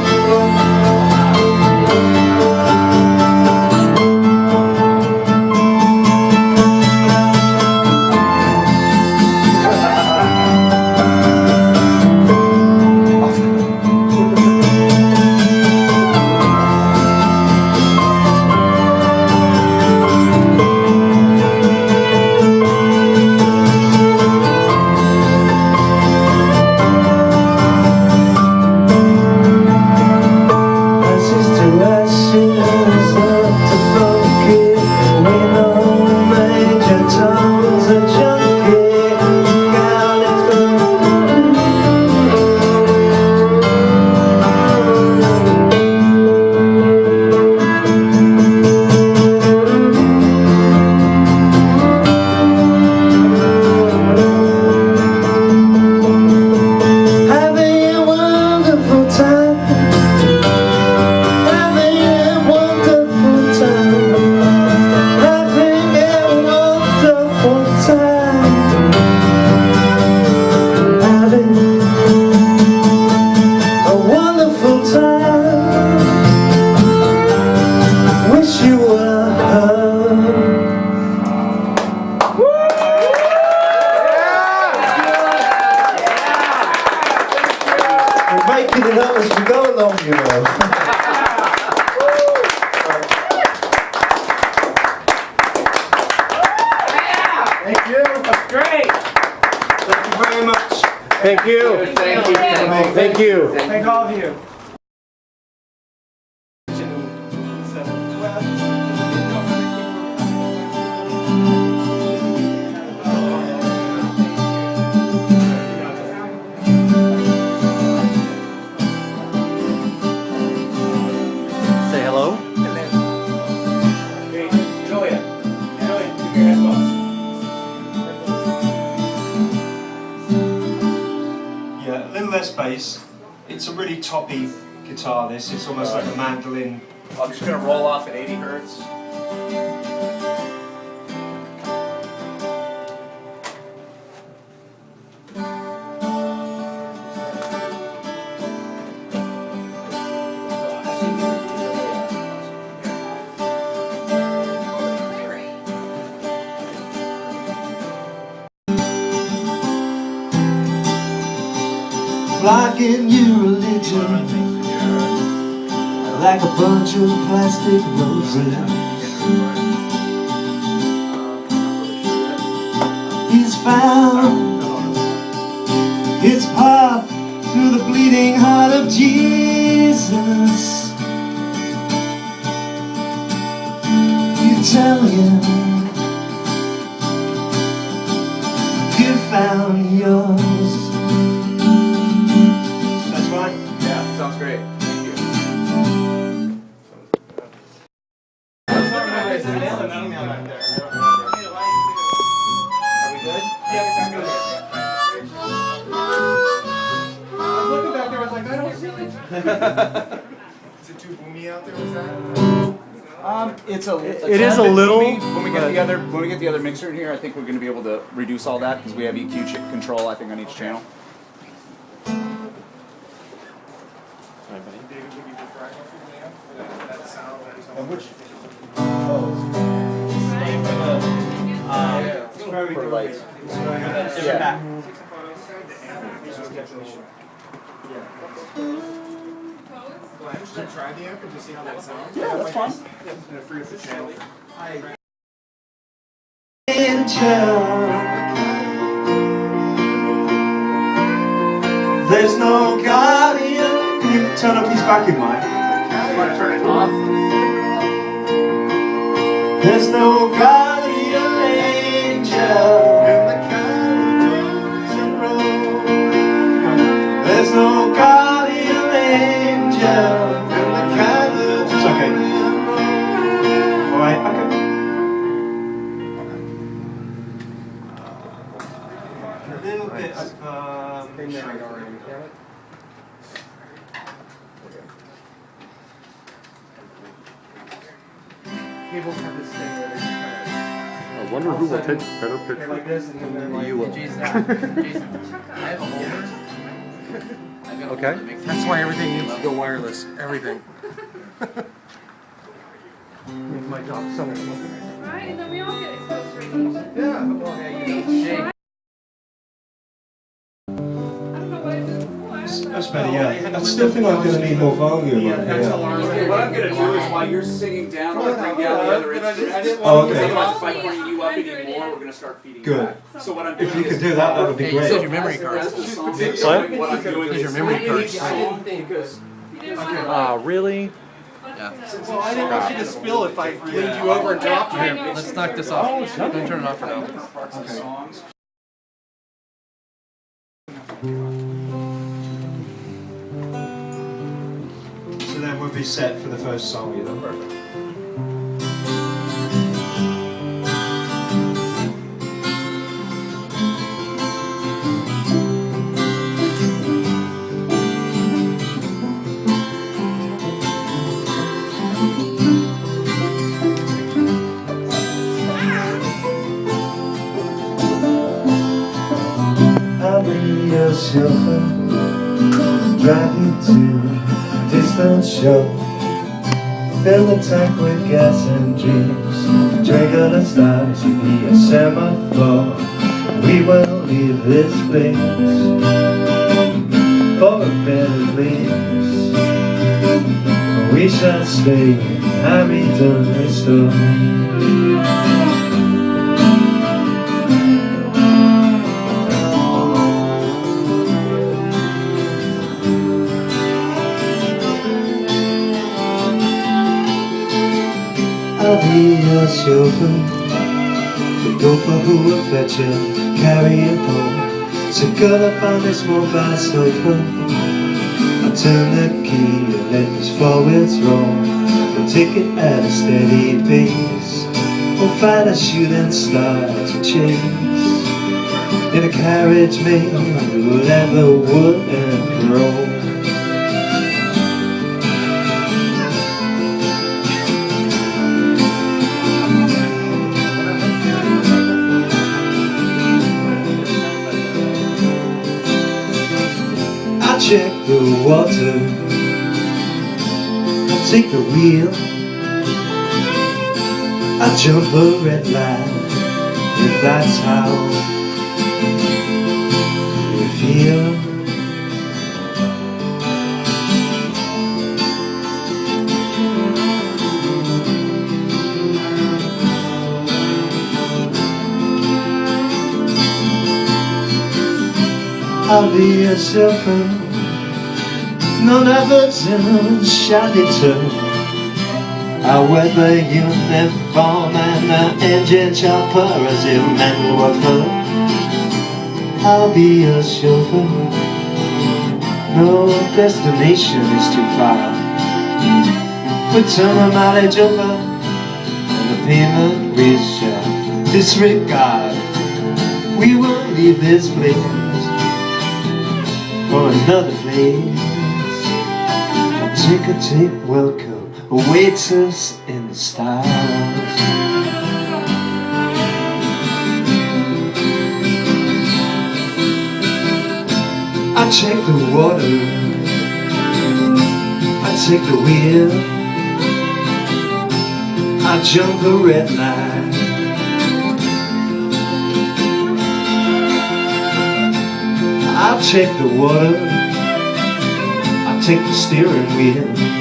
Making it up as we go along, you know. Thank you. That's great. Thank you very much. Thank you. Thank you. Thank you. Thank all of you. Say hello. Hey, Julia. Julia, give me your headphones. Yeah, a little less bass. It's a really toppy guitar, this. It's almost like a mandolin. I'm just going to roll off at 80 hertz. Like in your religion, like a bunch of plastic roses. He's found his path through the bleeding heart of Jesus. You tell him you found yours. Yeah, sounds great. Thank you. Are we good? Yeah, we're good. I was looking back there, I was like, I don't see it. Is it too boomy out there? Was that? It's a. It is a little, When we get the other mixer in here, I think we're going to be able to reduce all that because we have EQ control, I think, on each channel. And which? For lights. Yeah. Should I try the amp and just see how that sounds? Yeah, that's fine. And free up the channel. There's no guardian. Can you turn up his backing mic? Want to turn it off? There's no guardian angel in the road. There's no guardian angel in the It's okay. in there already. Cables have this thing where they just kind I wonder who will take better of, they're like pictures. this, and then they're like, You will. Jason, I have a holder. Okay. That's why everything needs to go wireless. Everything. Make my job so much easier. Right? And then we all get exposed to radiation. Yeah, well, yeah, you know, Jake. I don't know what I did before. That's better, yeah. I still think I'm going to need more volume on Okay, here. what I'm gonna do is while you're singing down, I'm gonna bring down the other instruments. Oh, okay. Otherwise, if I bring you up anymore, we're gonna start feeding you Good. back. So what I'm doing If you is, could do that, that would be Hey, you said great. your memory card. as the song What? goes, what I'm doing Use is your memory card. song because Really? Well, I didn't want you to spill if I leaned you over and dropped you. Let's knock this off. Don't turn it off for now. songs. So then we'll be set for the first song, you know? I'll be your chauffeur, driving to a distant show. Fill the tank with gas and dreams. Drink on the stars, you be a semaphore. We will leave this place for a better place. We shall stay and be done restored. I'll be your chauffeur, the gopher who will fetch you, carry you home. So curl up on this mobile sofa, I'll turn the key and let these forwards roll. We'll take it at a steady pace, we'll find a shooting star to chase. In a carriage made of leather, wood and chrome. I check the water, I take the wheel, I jump a red light, if that's how you feel. I'll be a chauffeur, none others in a shabby tone. I'll wear the uniform and the engine chopper as if men were fur. I'll be a chauffeur, no destination is too far. We turn the mileage over and the payment we shall disregard. We will leave this place for another place. A tick welcome awaits us in the stars. I check the water, I take the wheel, I jump the red light. I'll check the water, I'll take the steering wheel,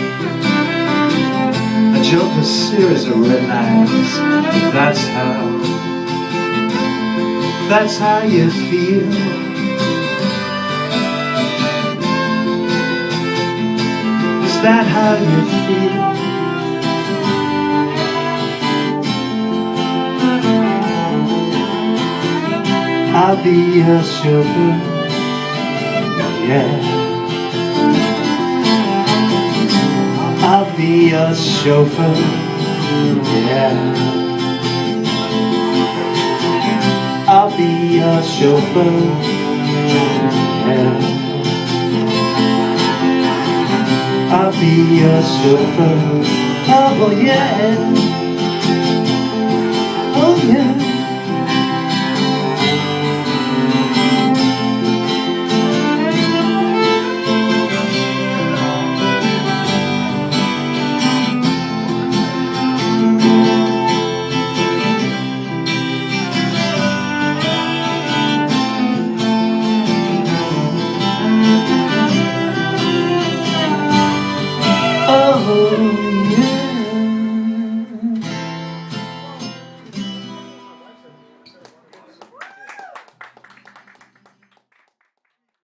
I jump a series of red lights. That's how you feel. Is that how you feel? I'll be your chauffeur, yeah. I'll be your chauffeur, yeah. I'll be your chauffeur, hand. I'll be your chauffeur. Oh yeah. Oh yeah. Oh